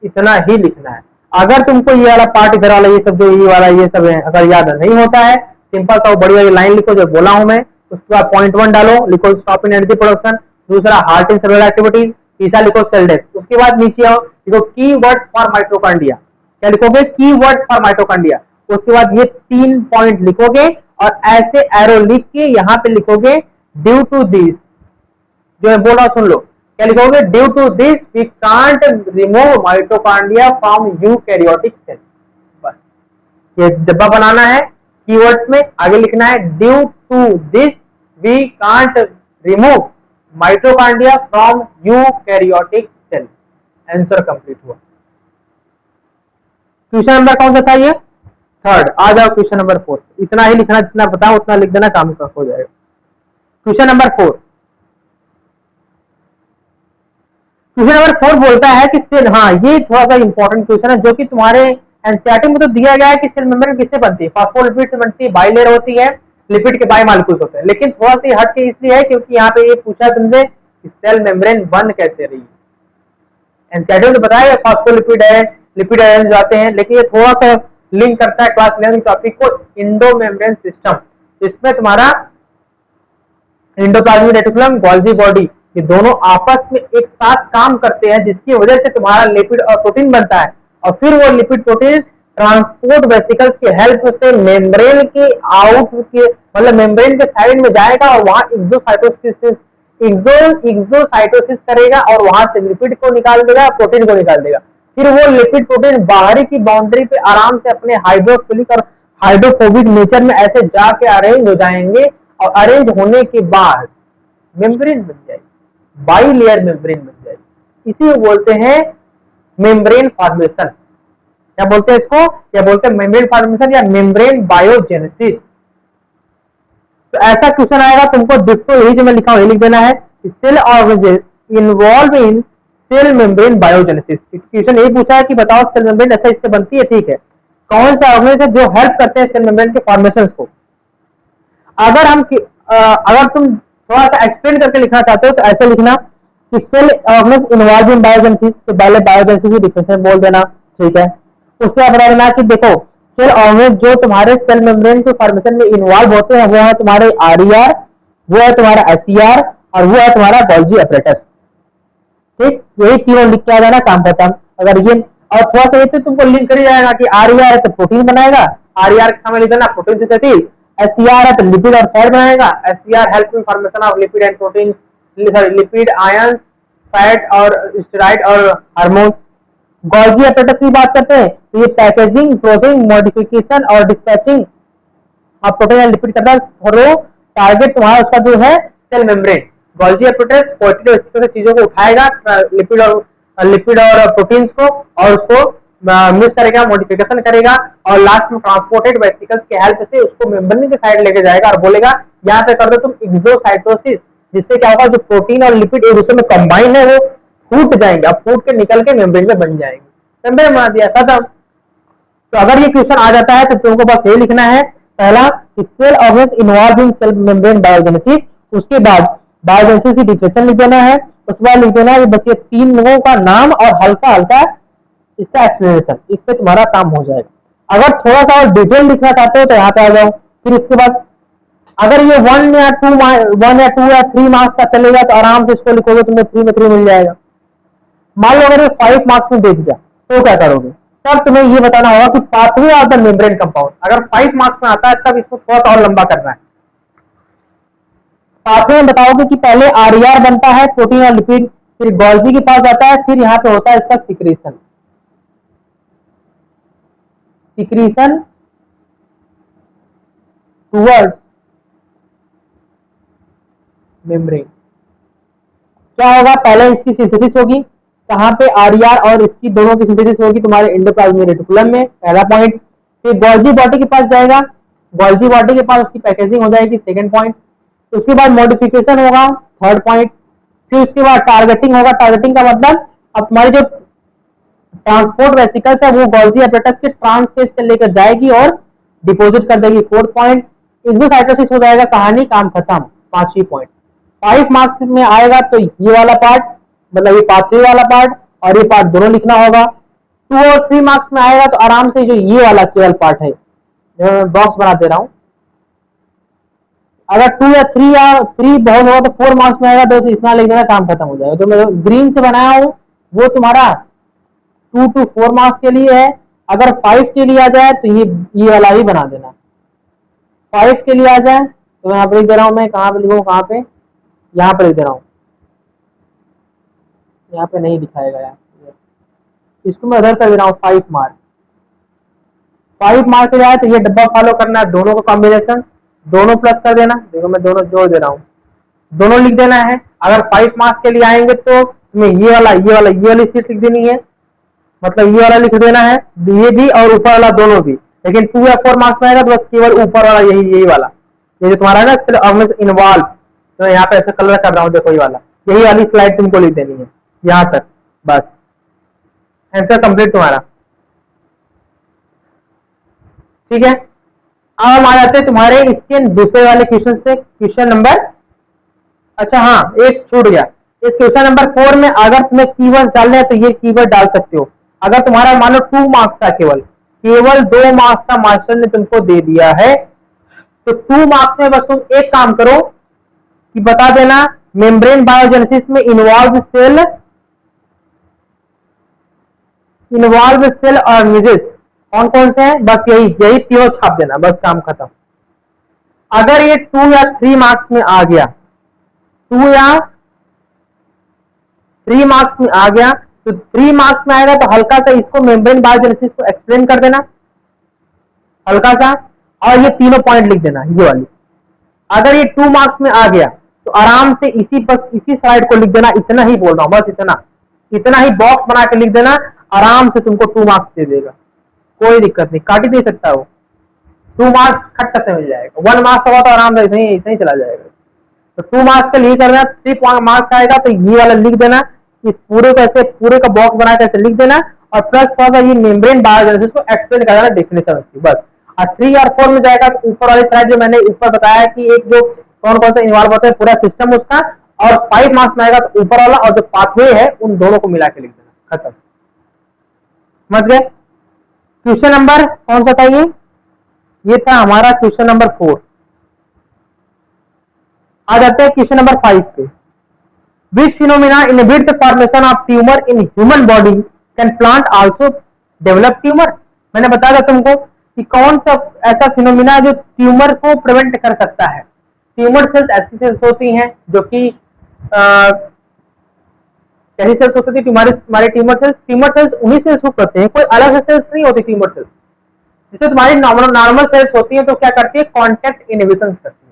A: इतना ही लिखना है। अगर तुमको ये वाला पार्ट इधर वाला ये सब जो ये वाला ये सब है अगर याद नहीं होता है, सिंपल सा बड़ी वाली लाइन लिखो जो बोला हूं मैं। उसके बाद पॉइंट 1 डालो, लिखो स्टॉप इन एनर्जी प्रोडक्शन, दूसरा हार्ट इन सेलुलर एक्टिविटीज, तीसरा लिखो सेल डेथ। उसके बाद नीचे आओ, लिखो कीवर्ड्स फॉर माइटोकॉन्ड्रिया। क्या लिखोगे? Keywords for mitochondria. उसके बाद ये 3 पॉइंट लिखोगे और ऐसे एरो लिख के यहाँ पे लिखोगे ड्यू टू दिस, जो मैं बोल रहा हूं सुन लो। क्या लिखोगे? Due to this we can't remove mitochondria from eukaryotic cell. बस ये डब्बा बनाना है कीवर्ड्स में, आगे लिखना है due to this we can't remove mitochondria from eukaryotic cell. Answer complete हुआ। क्वेश्चन नंबर कौन सा था ये? 3rd। आ जाओ क्वेश्चन नंबर 4। इतना ही लिखना, जितना बताओ उतना लिख देना, काम का हो जाएगा। क्वेश्चन नंबर 4 बोलता है कि सेल, हाँ ये थोड़ा सा इंपॉर्टेंट क्वेश्चन है जो कि तुम्हारे एनसीईआरटी में तो दिया गया है कि सेल मेम्ब्रेन किससे बनती है? फॉस्फोलिपिड से बनती है, बाइलेयर होती है, लिपिड के बाई मॉलिक्यूल्स होते हैं। लेकिन थोड़ा सा हट के इसलिए है क्योंकि यहाँ पे ये पूछा तुमसे कि सेल मेम्ब्रेन बन कैसे रही है। एनसीईआरटी में तो बताया फॉस्फोलिपिड है, लिपिड आयन जाते हैं, लेकिन ये थोड़ा सा लिंक करता है क्लास 11 टॉपिक को, इंडो मेम्ब्रेन सिस्टम। इसमें तुम्हारा एंडोप्लाज्मिक रेटिकुलम, गोल्जी बॉडी, ये दोनों आपस में एक साथ काम करते हैं, जिसकी वजह से तुम्हारा लिपिड और प्रोटीन बनता है। और फिर वो लिपिड प्रोटीन ट्रांसपोर्ट वेसिकल्स की हेल्प से मेम्ब्रेन के आउट के मतलब मेम्ब्रेन के साइड में जाएगा और वहां एक्सोसाइटोसिस करेगा और वहां से लिपिड को निकाल देगा, प्रोटीन को निकाल देगा। फिर वो लिपिड प्रोटीन बाहरी की बाउंड्री पे आराम से अपने हाइड्रोफिलिक और हाइड्रोफोबिक नेचर में ऐसे जाके अरेंज हो जाएंगे और अरेंज होने के बाद मेम्ब्रेन बन जाएगी, बाई लेयर मेम्ब्रेन बन जाएगी। इसी को बोलते हैं मेम्ब्रेन फॉर्मेशन। क्या बोलते हैं इसको? क्या बोलते हैं? मेम्ब्रेन फॉर्मेशन या मेम्ब्रेन बायोजेनेसिस। तो ऐसा क्वेश्चन आएगा तुमको, डिप्टो यही जो मैं लिखा हूं लिख देना है, cell organism involve in cell membrane biogenesis. Question यही पूछा है कि बताओ सेल मेम्ब्रेन ऐसा इससे बनती है, ठीक है। कौन सा ऑर्गेनिज्म जो हेल्प करते हैं सेल मेम्ब्रेन के फॉर्मेशन को? अगर तुम थोड़ा सा एक्सप्लेन करके लिखना चाहते हो तो ऐसे लिखना कि cell organism involve in biogenesis, तो पहले बायोजेनेसिस की डिफिनेशन बोल देना, ठीक है। उसके बाद बता देना कि देखो सेल ऑर्गेनिज्म जो तुम्हारे सेल मेम्ब्रेन के फॉर्मेशन में इन्वॉल्व होते हैं वो है तुम्हारे आरईआर, वो है तुम्हारा एसईआर और वो है तुम्हारा गोल्जी अपरेटस, ठीक। यही तीनों लिख के आ जाना, काम खत्म। अगर ये और थोड़ा सा ये तो तुमको लिंक कर जाएगा कि आरईआर है तो प्रोटीन बनाएगा, आरईआर के सामने लिख देना प्रोटीन सिंथेसिस, एसईआर है तो लिपिड और फैट बनाएगा, SER help in formation of lipid and protein, lipid ions, fat और स्टेरॉइड और हार्मोन्स। गोल्जी अपरेटस की बात करते हैं तो ये पैकेजिंग, प्रोसेसिंग, मॉडिफिकेशन और डिस्पैचिंग आप प्रोटीन एंड लिपिड करना थोड़ा टारगेट तुम्हारा उसका जो है cell membrane. Golgi apparatus quantity चीजों को उठाएगा, लिपिड और प्रोटीन्स को, और उसको मिक्स करेगा, मॉडिफिकेशन करेगा और लास्ट में ट्रांसपोर्टेड वेसिकल्स की हेल्प से उसको मेम्ब्रेन के साइड लेके जाएगा और बोलेगा यहाँ पे कर दो तुम एक्सोसाइटोसिस, जिससे क्या होगा जो प्रोटीन और लिपिड एक दूसरे में कंबाइन है वो फूट जाएंगे, अब फूट के निकल के मेम्ब्रेन में बन जाएंगे। मेम्ब्रेन बना दिया, खत्म। तो अगर ये क्वेश्चन आ जाता है तो तुमको बस ये लिखना है, पहला cell organism involve in cell membrane biogenesis, उसके बाद बायोजेनेसिस की डिफिनेशन लिख देना है, उसके बाद लिख देना है बस ये तीन लोगों का नाम और हल्का हल्का इसका एक्सप्लेनेशन, इस पे तुम्हारा काम हो जाएगा। अगर थोड़ा सा और डिटेल लिखना चाहते हो तो यहाँ पे आ जाओ। फिर इसके बाद अगर ये 1 या 2 या 3 मार्क्स का चलेगा तो आराम से इसको लिखोगे, तुम्हें 3 में 3 मिल जाएगा। मान लो अगर ये 5 मार्क्स में दे दिया तो क्या करोगे? तब तुम्हें ये बताना होगा कि pathway of the membrane compound. अगर 5 मार्क्स में आता है तब इसको थोड़ा सा और लंबा करना है। पाथवे में बताओगे कि पहले आरईआर बनता है, प्रोटीन और लिपिड, फिर गोल्जी के पास जाता है, फिर यहाँ पे होता है इसका सिक्रीशन टुवर्ड्स मेम्ब्रेन। क्या होगा? पहले इसकी सिंथेसिस होगी, कहां पे? आरईआर और इसकी दोनों की सिंथेसिस होगी तुम्हारे एंडोप्लाज्मिक रेटिकुलम में, पहला पॉइंट। फिर गोल्जी बॉडी के पास जाएगा, गोल्जी बॉडी के पास उसकी पैकेजिंग हो जाएगी, सेकंड पॉइंट। उसके बाद मॉडिफिकेशन होगा, थर्ड पॉइंट। फिर उसके बाद टारगेटिंग होगा, टारगेटिंग का मतलब अब तुम्हारी जो ट्रांसपोर्ट वेसिकल्स है वो गोल्जी अपरेटस के ट्रांसफेज से लेकर जाएगी और डिपोजिट कर देगी, फोर्थ पॉइंट। एक्सोसाइटोसिस हो जाएगा, कहानी काम खत्म, पांचवी पॉइंट। 5 मार्क्स में आएगा तो ये वाला पार्ट, मतलब ये पाथवे वाला पार्ट और ये पार्ट दोनों लिखना होगा। 2 और 3 मार्क्स में आएगा तो आराम से जो ये वाला केवल पार्ट है, मैं बॉक्स बना दे रहा हूं। अगर 2 या 3 बहुत होगा तो 4 मार्क्स में आएगा, तो इतना लिख देना, काम खत्म हो जाएगा। जो मैं ग्रीन से बनाया हूं वो तुम्हारा 2 to 4 मार्क्स के लिए है। अगर 5 के लिए आ जाए तो ये वाला ही बना देना। 5 के लिए आ जाए तो यहाँ पे लिख दे रहा हूं, मैं कहाँ पे लिखूं, कहाँ पे, यहाँ पे लिख दे रहा हूं, यहाँ पे नहीं दिखाएगा यार, इसको मैं उधर कर दे रहा हूँ। 5 मार्क, 5 मार्क के जाए तो ये डब्बा फॉलो करना है, दोनों का कॉम्बिनेशन, दोनों प्लस कर देना। देखो मैं दोनों जोड़ दे रहा हूँ, दोनों लिख देना है। अगर 5 मार्क्स के लिए आएंगे तो तुम्हें ये वाली सीट लिख देनी है, मतलब ये वाला लिख देना है, ये भी और ऊपर वाला दोनों भी। लेकिन 2 या 4 मार्क्स में आएगा तो बस केवल ऊपर वाला यही वाला, ये जो तुम्हारा ना इन्वॉल्व, तो यहाँ पे ऐसा कलर कर रहा हूँ, देखो ये वाला, यही वाली स्लाइड तुमको लिख देनी है यहाँ तक, बस आंसर कंप्लीट तुम्हारा। ठीक है, अब हम आ जाते हैं तुम्हारे इसके दूसरे वाले क्वेश्चन पे, क्वेश्चन नंबर, अच्छा हाँ एक छूट गया, इस क्वेश्चन नंबर 4 में अगर तुम्हें कीवर्ड डालने हैं तो ये कीवर्ड डाल सकते हो। अगर तुम्हारा मान लो 2 मार्क्स का केवल 2 मार्क्स का मास्टर ने तुमको दे दिया है, तो 2 मार्क्स में बस तुम एक काम करो, कि बता देना मेम्ब्रेन बायोजेनेसिस में इन्वॉल्व सेल ऑर्गेनिजेस कौन कौन से हैं, बस यही तीनों छाप देना, बस काम खत्म। अगर ये 2 या 3 मार्क्स में आ गया, 2 या 3 मार्क्स में आ गया, तो 3 मार्क्स में आएगा तो हल्का सा इसको मेम्ब्रेन बायोजेनेसिस को एक्सप्लेन कर देना हल्का सा, और ये तीनों पॉइंट लिख देना ये वाली। अगर ये 2 मार्क्स में आ गया तो आराम से इसी स्लाइड को लिख देना, इतना ही बोल रहा हूं, बस इतना ही बॉक्स बना के लिख देना, आराम से तुमको 2 मार्क्स दे देगा, कोई दिक्कत नहीं, काट ही दे सकता हो। 2 मार्क्स खट्टा से मिल जाएगा, 1 मार्क्स होगा तो आराम से ऐसे ही चला जाएगा। तो 2 मार्क्स का लिए करना, 3 मार्क्स आएगा तो ये वाला लिख देना, इस पूरे का बॉक्स बना के ऐसे लिख देना, और प्लस थोड़ा सा ये मेम्ब्रेन बायोजेनेसिस को एक्सप्लेन कर देना, डेफिनेशन उसकी, बस। और 3 और 4 में जाएगा तो ऊपर वाली स्लाइड जो मैंने ऊपर बताया कि एक जो कौन कौन सा इन्वॉल्व होता है पूरा सिस्टम उसका, और 5 मार्क्स में आएगा तो ऊपर वाला और जो पाथवे है उन दोनों को मिला के लिख देना, खत्म। समझ गए? क्वेश्चन नंबर कौन सा था ये था हमारा क्वेश्चन नंबर 4। आ जाते हैं क्वेश्चन नंबर 5 पे। Which phenomena inhibit the formation of tumour in human body, can plant also develop tumour. मैंने बताया था तुमको कि कौन सा ऐसा फिनोमिना जो ट्यूमर को प्रिवेंट कर सकता है। ट्यूमर सेल्स ऐसी सेल्स होती हैं जो कि कैसी सेल्स होती थी तुम्हारी ट्यूमर सेल्स उन्हीं से शुरू करते हैं, कोई अलग से सेल्स नहीं होती ट्यूमर सेल्स। जिससे तुम्हारी नॉर्मल सेल्स होती है तो क्या करती है, कॉन्टैक्ट इनहिबिशन करती है।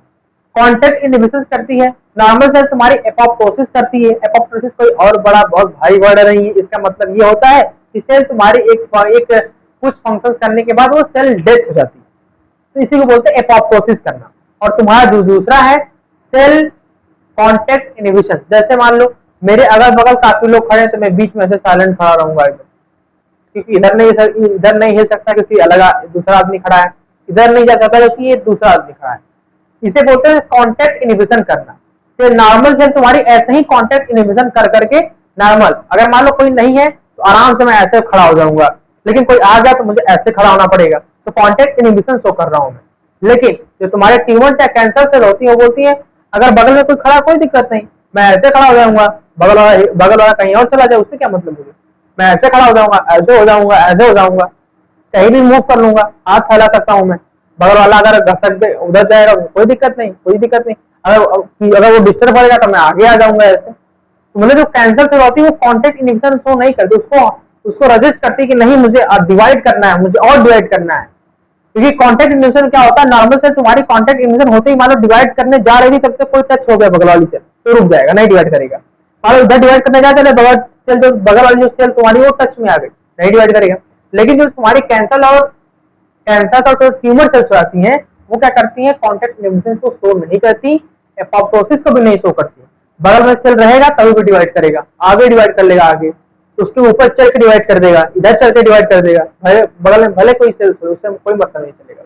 A: कॉन्टैक्ट इनहिबिशन करती है, नॉर्मल सेल तुम्हारी एपोप्टोसिस करती है। एपोप्टोसिस कोई और बड़ा बहुत भारी वर्ड नहीं है, इसका मतलब ये होता है कि सेल तुम्हारी एक कुछ फंक्शंस करने के बाद वो सेल डेथ हो जाती है, तो इसी को बोलते हैं एपोप्टोसिस करना। और तुम्हारा जो दूसरा है सेल कॉन्टैक्ट इनहिबिशन। जैसे मान लो मेरे अगल बगल काफी लोग खड़े हैं तो मैं बीच में से साइलेंट खड़ा रहूंगा, क्योंकि इधर नहीं हिल सकता क्योंकि अलग दूसरा आदमी खड़ा है, इधर नहीं जा सकता क्योंकि ये दूसरा आदमी खड़ा है। इसे बोलते हैं कॉन्टैक्ट इनहिबिशन करना। से नॉर्मल सेल तुम्हारी ऐसे ही कॉन्टैक्ट इनहिबिशन कर करके नॉर्मल, अगर मान लो कोई नहीं है तो आराम से मैं ऐसे खड़ा हो जाऊंगा, लेकिन कोई आ गया तो मुझे ऐसे खड़ा होना पड़ेगा, तो कॉन्टैक्ट इनहिबिशन शो कर रहा हूं मैं। लेकिन जो तुम्हारे ट्यूमर या कैंसर सेल होती है वो बोलती है अगर बगल में कोई खड़ा कोई दिक्कत नहीं, मैं ऐसे खड़ा हो जाऊंगा, बगल वाला कहीं और चला जाए उससे क्या मतलब मुझे, मैं ऐसे खड़ा हो जाऊंगा, ऐसे हो जाऊंगा, कहीं भी मूव कर लूंगा, हाथ फैला सकता हूं मैं। बगल वाला अगर घसक दे उधर जाएगा कोई दिक्कत नहीं, अगर वो डिस्टर्ब करेगा तो मैं आगे आ जाऊंगा ऐसे। तो मतलब जो कैंसर सेल होती है वो कॉन्टैक्ट इनहिबिशन शो नहीं करती, उसको रजिस्ट करती कि नहीं मुझे डिवाइड करना है, मुझे और डिवाइड करना है। क्योंकि कॉन्टैक्ट इनहिबिशन क्या होता है, नॉर्मल सेल तुम्हारी कॉन्टैक्ट इनहिबिशन होते ही मान लो डिवाइड करने जा रही थी तब तक कोई टच हो गया बगल वाली सेल तो रुक जाएगा, नहीं डिवाइड करेगा। मान लो इधर डिवाइड करने जाते हैं बगल वाली जो सेल तुम्हारी वो टच में आ गई, नहीं डिवाइड करेगा। लेकिन जो तुम्हारी कैंसर और ट्यूमर सेल्स आती हैं वो क्या करती हैं, कॉन्टैक्ट इनहिबिशन को शो नहीं करती, एपोप्टोसिस को भी नहीं शो करती। बगल में सेल रहेगा तभी भी डिवाइड करेगा, आगे डिवाइड कर लेगा, आगे उसके ऊपर चल के डिवाइड कर देगा, इधर चल के डिवाइड कर देगा, बगल में भले कोई सेल्स हो उससे कोई मतलब नहीं चलेगा।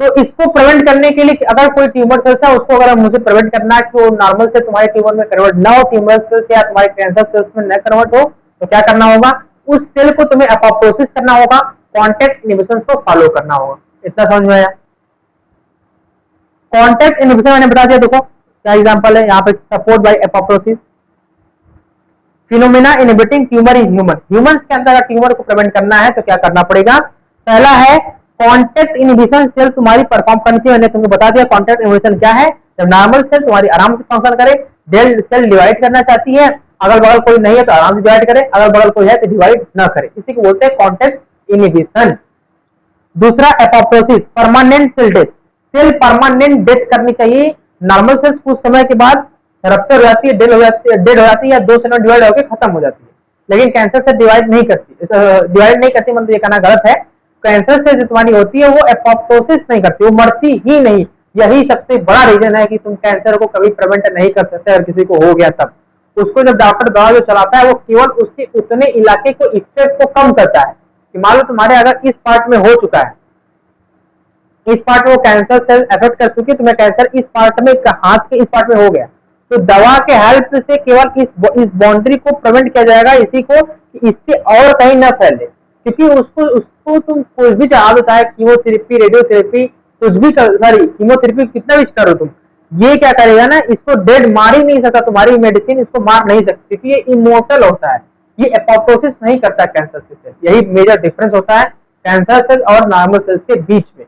A: तो इसको प्रिवेंट करने के लिए अगर कोई ट्यूमर सेल्स है उसको अगर मुझे प्रिवेंट करना है कि वो नॉर्मल से तुम्हारे ट्यूमर में कन्वर्ट ना हो, ट्यूमर सेल्स या तुम्हारे कैंसर सेल्स में न कन्वर्ट हो, तो क्या करना होगा, उस सेल को तुम्हें एपोप्टोसिस करना होगा, कॉन्टैक्ट इनहिबिशन को फॉलो करना होगा। इतना समझ में आया? कॉन्टैक्ट इनहिबिशन मैंने बता दिया, देखो क्या एग्जांपल है यहाँ पे, support bye apoptosis, phenomena inhibiting tumour in humans के अंदर ट्यूमर को प्रिवेंट करना है तो क्या करना पड़ेगा, पहला है कॉन्टैक्ट इनहिबिशन सेल तुम्हारी परफॉर्म करनी चाहिए। मैंने तुमको बता दिया कॉन्टैक्ट इनहिबिशन क्या है, जब नॉर्मल सेल तुम्हारी आराम से फंक्शन करे, सेल डिवाइड करना चाहती है, अगल बगल कोई नहीं है तो आराम से डिवाइड करे, अगल बगल कोई है तो डिवाइड ना करे, इसी को बोलते हैं कॉन्टैक्ट इनहिबिशन। दूसरा apoptosis, permanent cell death, cell permanent death करनी चाहिए। नॉर्मल सेल्स कुछ समय के बाद रप्चर हो जाती है, डेड हो जाती है या 2 सेल में डिवाइड होकर खत्म हो जाती है, लेकिन कैंसर से डिवाइड नहीं करती, मतलब ये कहना गलत है। कैंसर से जो तुम्हारी होती है वो एपोप्टोसिस नहीं करती, वो मरती ही नहीं। यही सबसे बड़ा रीजन है कि तुम कैंसर को कभी प्रिवेंट नहीं कर सकते, अगर किसी को हो गया तब उसको जब डॉक्टर दवा जो चलाता है वो केवल उसके उतने इलाके को इफेक्ट को कम करता है कि मान लो तुम्हारे अगर इस पार्ट में हो चुका है, इस पार्ट में वो कैंसर सेल अफेक्ट कर चुकी है, तुम्हें कैंसर इस पार्ट में हाथ के इस पार्ट में हो गया, तो दवा के हेल्प से केवल इस बाउंड्री को प्रिवेंट किया जाएगा, इसी को कि इससे और कहीं ना फैले। क्योंकि उसको तुम कुछ भी चाहो, चाहे कीमोथेरेपी, रेडियोथेरेपी, कुछ भी कीमोथेरेपी कितना भी करो तुम, ये क्या करेगा ना, इसको डेड मार ही नहीं सकता, तुम्हारी मेडिसिन इसको मार नहीं सकती क्योंकि ये इमोर्टल होता है, ये एपोप्टोसिस नहीं करता कैंसर से। यही मेजर डिफरेंस होता है कैंसर सेल और नॉर्मल सेल्स के बीच में।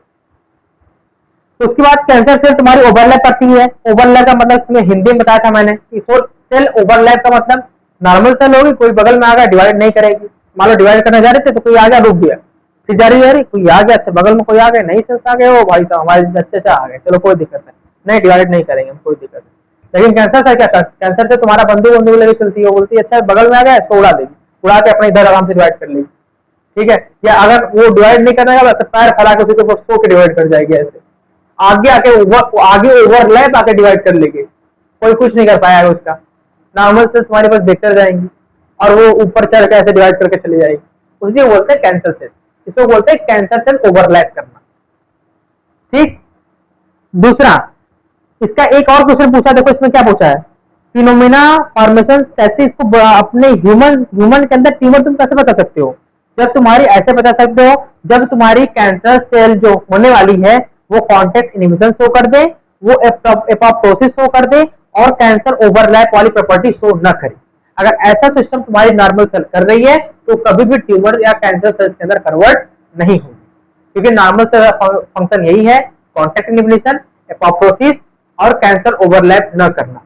A: तो उसके बाद कैंसर सेल तुम्हारी ओवरलैप करती है। ओवरलैप का मतलब तुम्हें हिंदी में बताया था मैंने कि सेल ओवरलैप का मतलब नॉर्मल सेल होगी, कोई बगल में आ गया डिवाइड नहीं करेगी। मान लो डिवाइड करने जा रहे थे तो कोई आ गया रुक गया, फिर जा रही कोई आ गया, अच्छा बगल में कोई आ गया, नई सेल्स आ गए, वो भाई साहब हमारे अच्छा आ गए, चलो कोई दिक्कत नहीं डिवाइड नहीं करेंगे, कोई दिक्कत नहीं। लेकिन कैंसर से क्या कर, कैंसर से तुम्हारा बंदूक लेके चलती है, बोलती है अच्छा बगल में आ गया इसको उड़ा देगी, उड़ा के अपने इधर आराम से डिवाइड कर लेगी, ठीक है। या अगर वो डिवाइड नहीं करने का वैसे पैर फैला के उसी को सो के डिवाइड कर जाएगी, ऐसे आगे आके आगे ओवरलैप आके डिवाइड कर लेंगे, कोई कुछ नहीं कर पाएगा उसका। नॉर्मल सेल्स तुम्हारे पास देखते जाएंगी और वो ऊपर चढ़ के ऐसे डिवाइड करके चली जाएगी, उसी को बोलते हैं कैंसर सेल। इसको बोलते हैं कैंसर सेल ओवरलैप करना, ठीक। दूसरा, इसका एक और क्वेश्चन पूछा, देखो इसमें क्या पूछा है, फिनोमिना फॉर्मेशन कैसे इसको अपने ह्यूमन के अंदर ट्यूमर तुम कैसे बता सकते हो। जब तुम्हारी ऐसे बता सकते हो जब तुम्हारी कैंसर सेल जो होने वाली है वो कॉन्टेक्ट इनहिबिशन शो कर दे, वो एपोप्टोसिस शो कर दे और कैंसर ओवरलैप वाली प्रॉपर्टी शो न करे। अगर ऐसा सिस्टम तुम्हारी नॉर्मल सेल कर रही है तो कभी भी ट्यूमर या कैंसर सेल्स के अंदर कन्वर्ट नहीं होगी, क्योंकि नॉर्मल सेल का फंक्शन यही है, कॉन्टेक्ट इनहिबिशन, एपोप्टोसिस और कैंसर ओवरलैप न करना,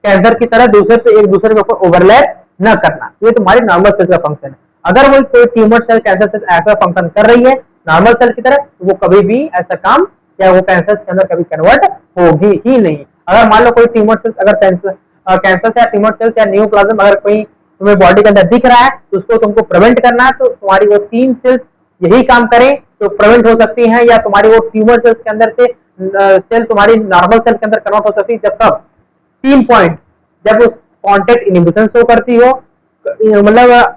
A: कैंसर की तरह दूसरे पे एक दूसरे के ऊपर ओवरलैप न करना, ये तुम्हारी नॉर्मल सेल का फंक्शन है। अगर वो कोई ट्यूमर सेल कैंसर सेल ऐसा फंक्शन कर रही है नॉर्मल सेल की तरह, तो वो कभी भी ऐसा काम या वो कैंसर के अंदर कभी कन्वर्ट होगी ही नहीं। अगर मान लो कोई ट्यूमर सेल्स अगर कैंसर या ट्यूमर सेल्स या न्यूप्लाज्म अगर कोई तुम्हें बॉडी के अंदर दिख रहा है तो उसको तुमको प्रिवेंट करना है, तो तुम्हारी वो 3 सेल्स यही काम करें तो प्रिवेंट हो सकती है, या तुम्हारी वो ट्यूमर सेल्स के अंदर से सेल तुम्हारी नॉर्मल सेल के अंदर कन्वर्ट हो सकती है। जब तक 3 पॉइंट, जब उस कॉन्टेक्ट इनहिबिशन शो करती हो, मतलब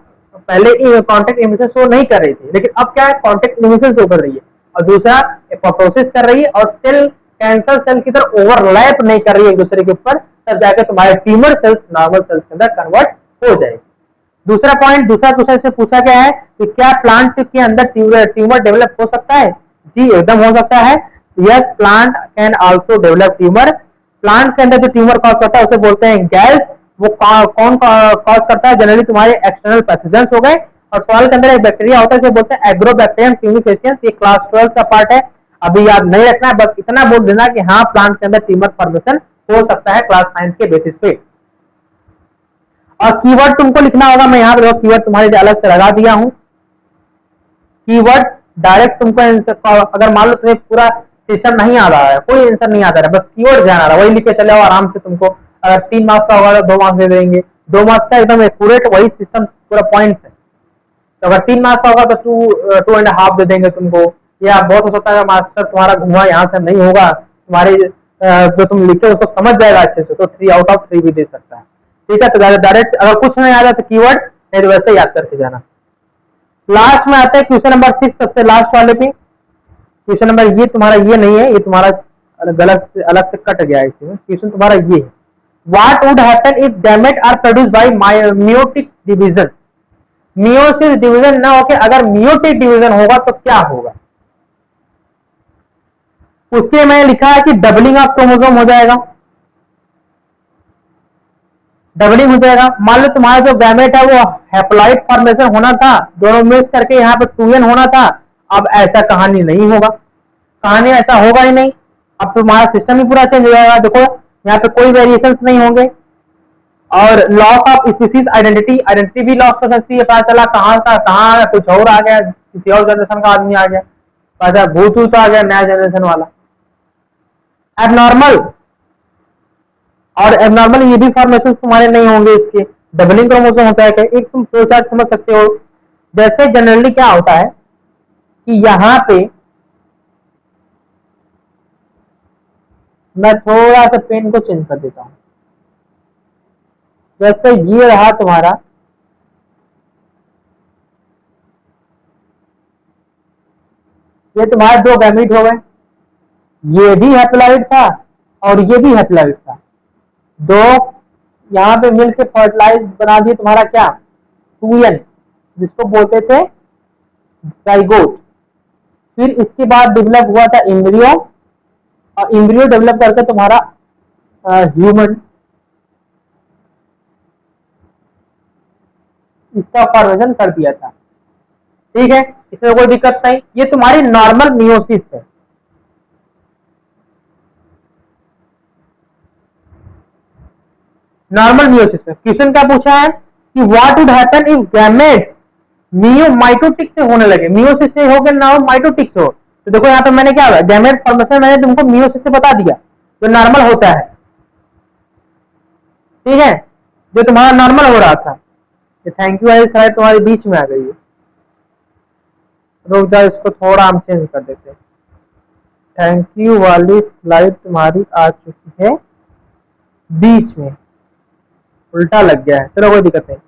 A: पहले कॉन्टेक्ट इनहिबिशन शो नहीं कर रही थी लेकिन अब क्या है कॉन्टेक्ट इनहिबिशन शो कर रही है, और दूसरा एपोप्टोसिस कर रही है और सेल कैंसर सेल की तरह ओवरलैप नहीं कर रही है एक दूसरे के ऊपर, तब जाकर तुम्हारे ट्यूमर सेल्स नॉर्मल सेल्स के अंदर कन्वर्ट हो जाएगी। दूसरा पॉइंट, दूसरा क्वेश्चन से पूछा गया है कि क्या प्लांट के अंदर ट्यूमर डेवलप हो सकता है। जी एकदम हो सकता है, yes plant can also develop tumour. Plant के अंदर जो ट्यूमर कॉज करता है उसे बोलते हैं गैल्स। वो कौन कॉज करता है, जनरली तुम्हारे एक्सटर्नल पैथोजेंस हो गए। और सॉइल के अंदर एक बैक्टीरिया होता है, इसे बोलते हैं एग्रोबैक्टीरियम ट्यूनिफेसियंस। ये क्लास 12 का पार्ट है, अभी याद नहीं रखना है, बस इतना बोल देना कि हाँ प्लांट के अंदर ट्यूमर फॉर्मेशन हो सकता है क्लास 9 के बेसिस पे। और कीवर्ड तुमको लिखना होगा, मैं यहाँ पे कीवर्ड तुम्हारे लिए अलग से लगा दिया हूँ। कीवर्ड्स डायरेक्ट तुमको अगर मान लो तुम्हें पूरा सिस्टम नहीं आ रहा है, कोई आंसर नहीं आता है, बस कीवर्ड ध्यान आ रहा है, वही लिख के चले आओ आराम से। तुमको अगर 3 मार्क्स का होगा तो 2 मार्क्स दे देंगे, 2 मार्क्स का एकदम एक्यूरेट वही सिस्टम पूरा पॉइंट्स है। तो अगर 3 मार्क्स का होगा तो 2.5 दे देंगे तुमको। या बहुत हो सकता है मास्टर तुम्हारा घुमा यहाँ से नहीं होगा, तुम्हारे जो तुम लिखे उसको समझ जाएगा अच्छे से, तो 3 आउट ऑफ 3 भी दे सकता है, ठीक है। तो डायरेक्ट अगर कुछ नहीं आ रहा तो कीवर्ड्स नहीं तो वैसे याद करके जाना। लास्ट में आते हैं क्वेश्चन नंबर 6, सबसे लास्ट वाले पे। क्वेश्चन नंबर ये तुम्हारा ये नहीं है, ये तुम्हारा गलत से अलग से कट गया है इसमें। क्वेश्चन तुम्हारा ये है, what would happen if gamete are produce by meiotic division. Meiosis division ना होके अगर मियोटिक डिवीजन होगा तो क्या होगा। उसके मैंने लिखा है कि डबलिंग ऑफ क्रोमोसोम हो जाएगा, डबलिंग हो जाएगा। मान लो तुम्हारा जो गैमेट है वो हैप्लॉइड फॉर्मेशन होना था, दोनों मिक्स करके यहाँ पे 2n होना था। अब ऐसा कहानी नहीं होगा, कहानी ऐसा होगा ही नहीं। अब तुम्हारा सिस्टम ही पूरा चेंज हो जाएगा। देखो यहाँ पे कोई वेरिएशंस नहीं होंगे। और लॉस ऑफ स्पीसीज आइडेंटिटी भी लॉस कर सकती है, पता चला कहाँ का कहाँ कुछ और आ गया, किसी और जनरेशन का आदमी आ गया, पता भूत आ गया नया जनरेशन वाला। एबनॉर्मल और एबनॉर्मल ये भी फॉर्मेशन तुम्हारे नहीं होंगे, इसके डबलिंग क्रोमोसोम होता है। एक तुम फ्लो चार्ट समझ सकते हो, जैसे जनरली क्या होता है कि यहाँ पे मैं थोड़ा सा पेन को चेंज कर देता हूं। जैसे ये रहा तुम्हारा, ये तुम्हारे 2 गैमीट हो गए, ये भी हैप्लॉइड था और ये भी हैप्लॉइड था, 2 यहाँ पे मिलकर फर्टिलाइज बना दिए तुम्हारा क्या 2n, जिसको बोलते थे जाइगोट। फिर इसके बाद डेवलप हुआ था एम्ब्रियो और एम्ब्रियो डेवलप करके तुम्हारा ह्यूमन, इसका फॉर्मेशन कर दिया था। ठीक है, इसमें कोई दिक्कत नहीं, ये तुम्हारी नॉर्मल मियोसिस है। नॉर्मल मियोसिस में क्वेश्चन क्या पूछा है कि what would happen if gametes mitotic से होने लगे, मियोसिस से हो गया ना हो माइटोटिक से हो। तो देखो यहाँ पे मैंने क्या हुआ, गैमेट फॉर्मेशन मैंने तुमको मियोसिस से बता दिया जो नॉर्मल होता है। ठीक है, जो तुम्हारा नॉर्मल हो रहा था। थैंक यू वाली स्लाइड तुम्हारे बीच में आ गई है, रुक जाओ इसको थोड़ा हम चेंज कर देते हैं। थैंक यू वाली स्लाइड तुम्हारी आ चुकी है बीच में, उल्टा लग गया है, चलो कोई दिक्कत नहीं,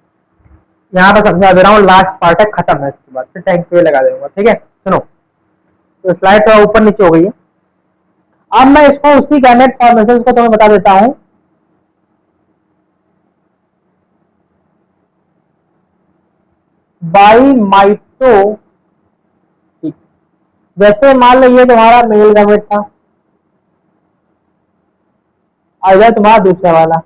A: यहाँ पर समझा दे रहा हूँ, लास्ट पार्ट है, खत्म है, इसके बाद फिर थैंक यू लगा दूंगा। ठीक है, सुनो, तो स्लाइड थोड़ा ऊपर नीचे हो गई है। अब मैं इसको उसी गैमेट फॉर्मेशन को तुम्हें बता देता हूँ। बाई माइटोटिक, जैसे मान लो ये तुम्हारा मेल गैमेट था, और इधर तुम्हारा दूसरा वाला।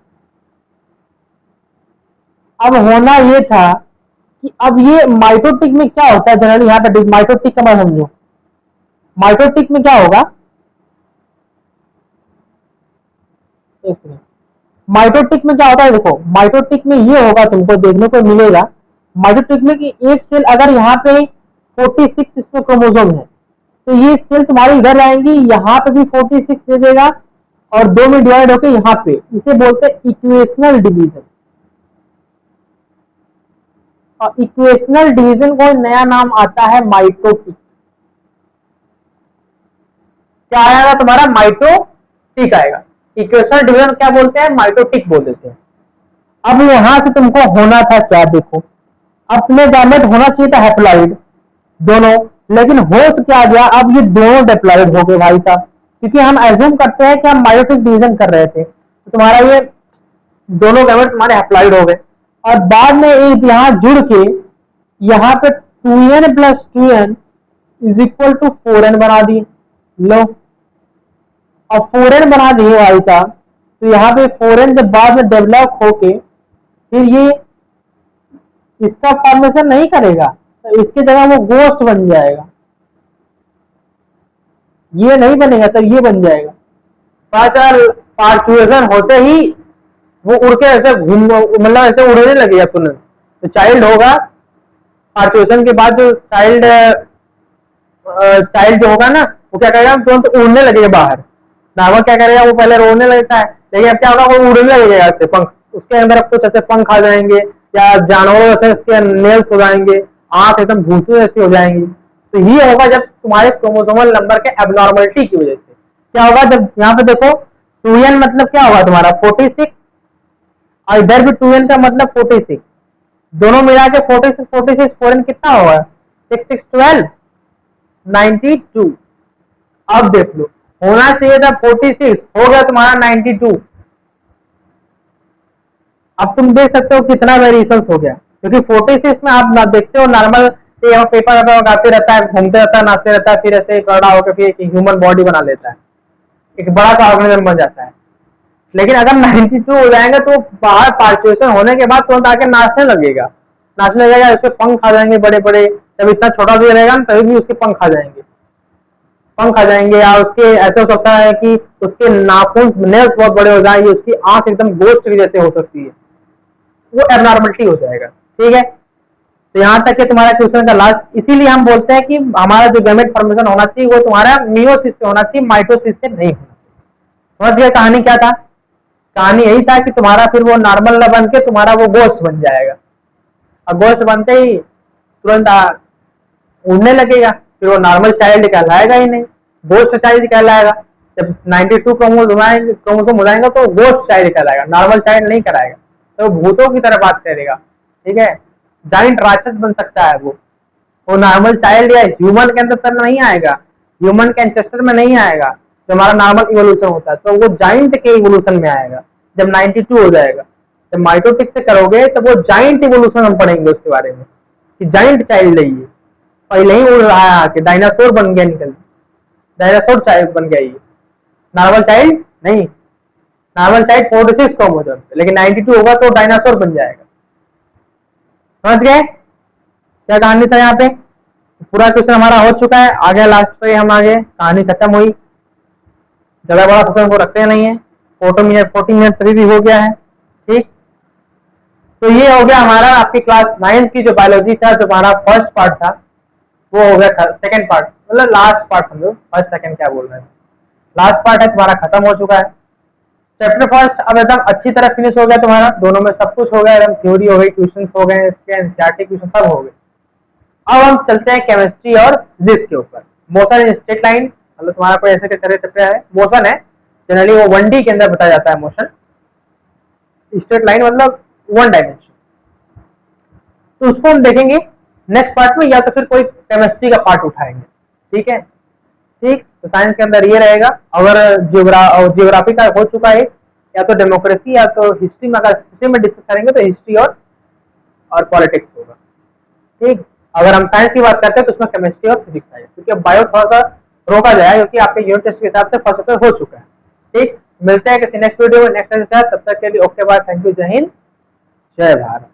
A: अब होना ये था कि अब ये माइटोटिक में क्या होता है जनरली, यहाँ पे माइटोटिक का मैं समझो, माइटोटिक में क्या होगा, माइटोटिक में क्या होता है, देखो माइटोटिक में ये होगा, तुमको देखने को मिलेगा माइटोटिक में कि एक सेल अगर यहाँ पे 46 इसमें क्रोमोसोम है, तो ये सेल तुम्हारी इधर आएंगी, यहाँ पे भी 46 दे देगा और दो में डिवाइड होकर यहाँ पे, इसे बोलते हैं इक्वेशनल डिवीजन। और इक्वेशनल डिवीजन को नया नाम आता है माइटोटिक। क्या आएगा तुम्हारा, माइटोटिक आएगा। इक्वेशनल डिवीजन क्या बोलते हैं, माइटोटिक बोल देते हैं। अब यहां से तुमको होना था क्या, देखो अब तुम्हें गैमेट होना चाहिए था हैप्लॉइड दोनों, लेकिन हो तो क्या गया, अब ये दोनों डिप्लॉइड हो गए भाई साहब, क्योंकि हम एज्यूम करते हैं कि हम माइटोटिक डिवीजन कर रहे थे, तो तुम्हारा ये दोनों गैमेट तुम्हारे हैप्लॉइड हो गए। और बाद में एक यहाँ जुड़ के यहाँ पे 2n plus 2n is equal to 4n बना दिए, लो अब 4n बना दिए भाई साहब, तो यहाँ पे 4n जब बाद में डेवलप होके फिर ये इसका फॉर्मेशन नहीं करेगा, तो इसके जगह वो गोस्ट बन जाएगा, ये नहीं बनेगा तब ये बन जाएगा। पार्चुएशन होते ही वो उड़ के ऐसे घूम, मतलब ऐसे उड़ने लगेगा तुरंत, तो चाइल्ड होगा, पार्चुएशन के बाद जो चाइल्ड जो होगा ना, वो क्या करेगा, तुरंत उड़ने लगेगा बाहर। नार्मल क्या करेगा, वो पहले रोने लगता है, लेकिन अब क्या होगा, वो उड़ने लगेगा ऐसे पंख, उसके अंदर कुछ ऐसे पंख आ जाएंगे, या जानवरों जैसे उसके नेल्स हो जाएंगे, आंख एकदम भूतू जैसी हो जाएंगी। तो ये होगा जब तुम्हारे क्रोमोसोमल नंबर के एबनॉर्मलिटी की वजह से। क्या होगा, जब यहाँ पे देखो 2n मतलब क्या होगा तुम्हारा 46, और इधर भी 2n का मतलब 46, दोनों मिला के 46 4n कितना होगा, 6 6 12 92। अब देख लो, होना चाहिए था 46, हो गया तुम्हारा 92। अब तुम देख सकते हो कितना वेरिएशन हो गया, क्योंकि 46 में आप ना देखते हो नॉर्मल पेपर गाते रहता है, घूमते रहता है, नाचते रहता है, फिर ऐसे बड़ा होकर फिर एक ह्यूमन बॉडी बना लेता है, एक बड़ा सा ऑर्गेनिज्म बन जाता है। लेकिन अगर 92 हो जाएगा तो बाहर पार्चुएशन होने के बाद तुरंत आके नाचने लगेगा, नाचने लगेगा, उसके पंख आ जाएंगे बड़े बड़े, जब इतना छोटा सा रहेगा तभी भी उसके पंख आ जाएंगे, पंख आ जाएंगे, या उसके ऐसे हो सकता है कि उसके नाखून नेल्स बहुत बड़े हो जाएंगे, उसकी आंख एकदम गोश्त की जैसे हो सकती है, वो एबनॉर्मलिटी हो जाएगा। ठीक है, तो यहाँ तक कि तुम्हारा क्वेश्चन का लास्ट, इसीलिए हम बोलते हैं कि हमारा जो गैमेट फॉर्मेशन होना चाहिए वो तुम्हारा मियोसिस से होना चाहिए, माइटोसिस से नहीं होना चाहिए। समझ गए कहानी क्या था, कहानी यही था कि तुम्हारा फिर वो नॉर्मल न बन के तुम्हारा वो गोश्त बन जाएगा, और गोश्त बनते ही तुरंत उड़ने लगेगा, फिर वो नॉर्मल चाइल्ड कहलाएगा ही नहीं, गोश्त चाइल्ड कहलाएगा। जब 92 क्रोमोसोम हो जाएगा तो गोश्त चाइल्ड कहलाएगा, नॉर्मल चाइल्ड नहीं कराएगा, तो भूतों की तरह बात करेगा। ठीक है, जाइंट राक्षस बन सकता है वो नॉर्मल चाइल्ड या ह्यूमन के अंदर नहीं आएगा, ह्यूमन के एंसेस्टर में नहीं आएगा, जो हमारा नॉर्मल इवोल्यूशन होता है, तो वो जाइंट के इवोल्यूशन में आएगा जब 92 हो जाएगा। जब माइटोटिक से करोगे तो वो जाइंट इवोल्यूशन हम पढ़ेंगे उसके बारे में, कि जाइंट चाइल्ड है ये, पहले ही उड़ रहा है आके, डायनासोर बन गया, निकल डायनासोर चाइल्ड बन गया ये, नॉर्मल चाइल्ड नहीं, नॉर्मल चाइल्ड 46 क्रोमोसोम, लेकिन 92 होगा तो डायनासोर बन जाएगा। समझ गए क्या कहानी था यहाँ पे? पूरा क्वेश्चन हमारा हो चुका है, आगे लास्ट पे हम आगे कहानी खत्म हुई। ज्यादा बड़ा क्वेश्चन को रखते नहीं है, 14 मिनट तभी भी हो गया है। ठीक, तो ये हो गया हमारा आपकी क्लास 9 की जो बायोलॉजी था, जो हमारा फर्स्ट पार्ट था वो हो गया। सेकंड पार्ट मतलब लास्ट पार्ट समझो, फर्स्ट सेकंड क्या बोल रहे हैं, लास्ट पार्ट है तुम्हारा, खत्म हो चुका है। चैप्टर फर्स्ट अब एकदम अच्छी तरह फिनिश हो गया तुम्हारा, दोनों में सब कुछ हो गया, एकदम थ्योरी हो गई, क्वेश्चन हो गए, इसके एनसीईआरटी क्वेश्चन सब हो गए। अब हम चलते हैं केमिस्ट्री और फिजिक्स के ऊपर। मोशन इन स्ट्रेट लाइन, मतलब तुम्हारा कोई ऐसे तरह चक्र है, मोशन है, जनरली वो 1D के अंदर बताया जाता है मोशन। स्ट्रेट लाइन मतलब 1 डायमेंशन, तो उसको हम देखेंगे नेक्स्ट पार्ट में, या तो फिर कोई केमिस्ट्री का पार्ट उठाएंगे। ठीक है, ठीक, तो साइंस के अंदर ये रहेगा। अगर जियोग्राफी का हो चुका है, या तो डेमोक्रेसी या तो हिस्ट्री में, अगर हिस्ट्री में डिस्कस करेंगे तो हिस्ट्री और पॉलिटिक्स होगा। ठीक, अगर हम साइंस की बात करते हैं तो उसमें केमिस्ट्री और फिजिक्स आएगा, क्योंकि अब बायो थोड़ा सा रोका जाए, क्योंकि आपके यूनिट टेस्ट के हिसाब से फर्स्ट पेपर हो चुका है। ठीक, मिलते हैं किसी नेक्स्ट वीडियो में नेक्स्ट, तब तक के लिए ओके बाय, थैंक यू, जय हिंद, जय भारत।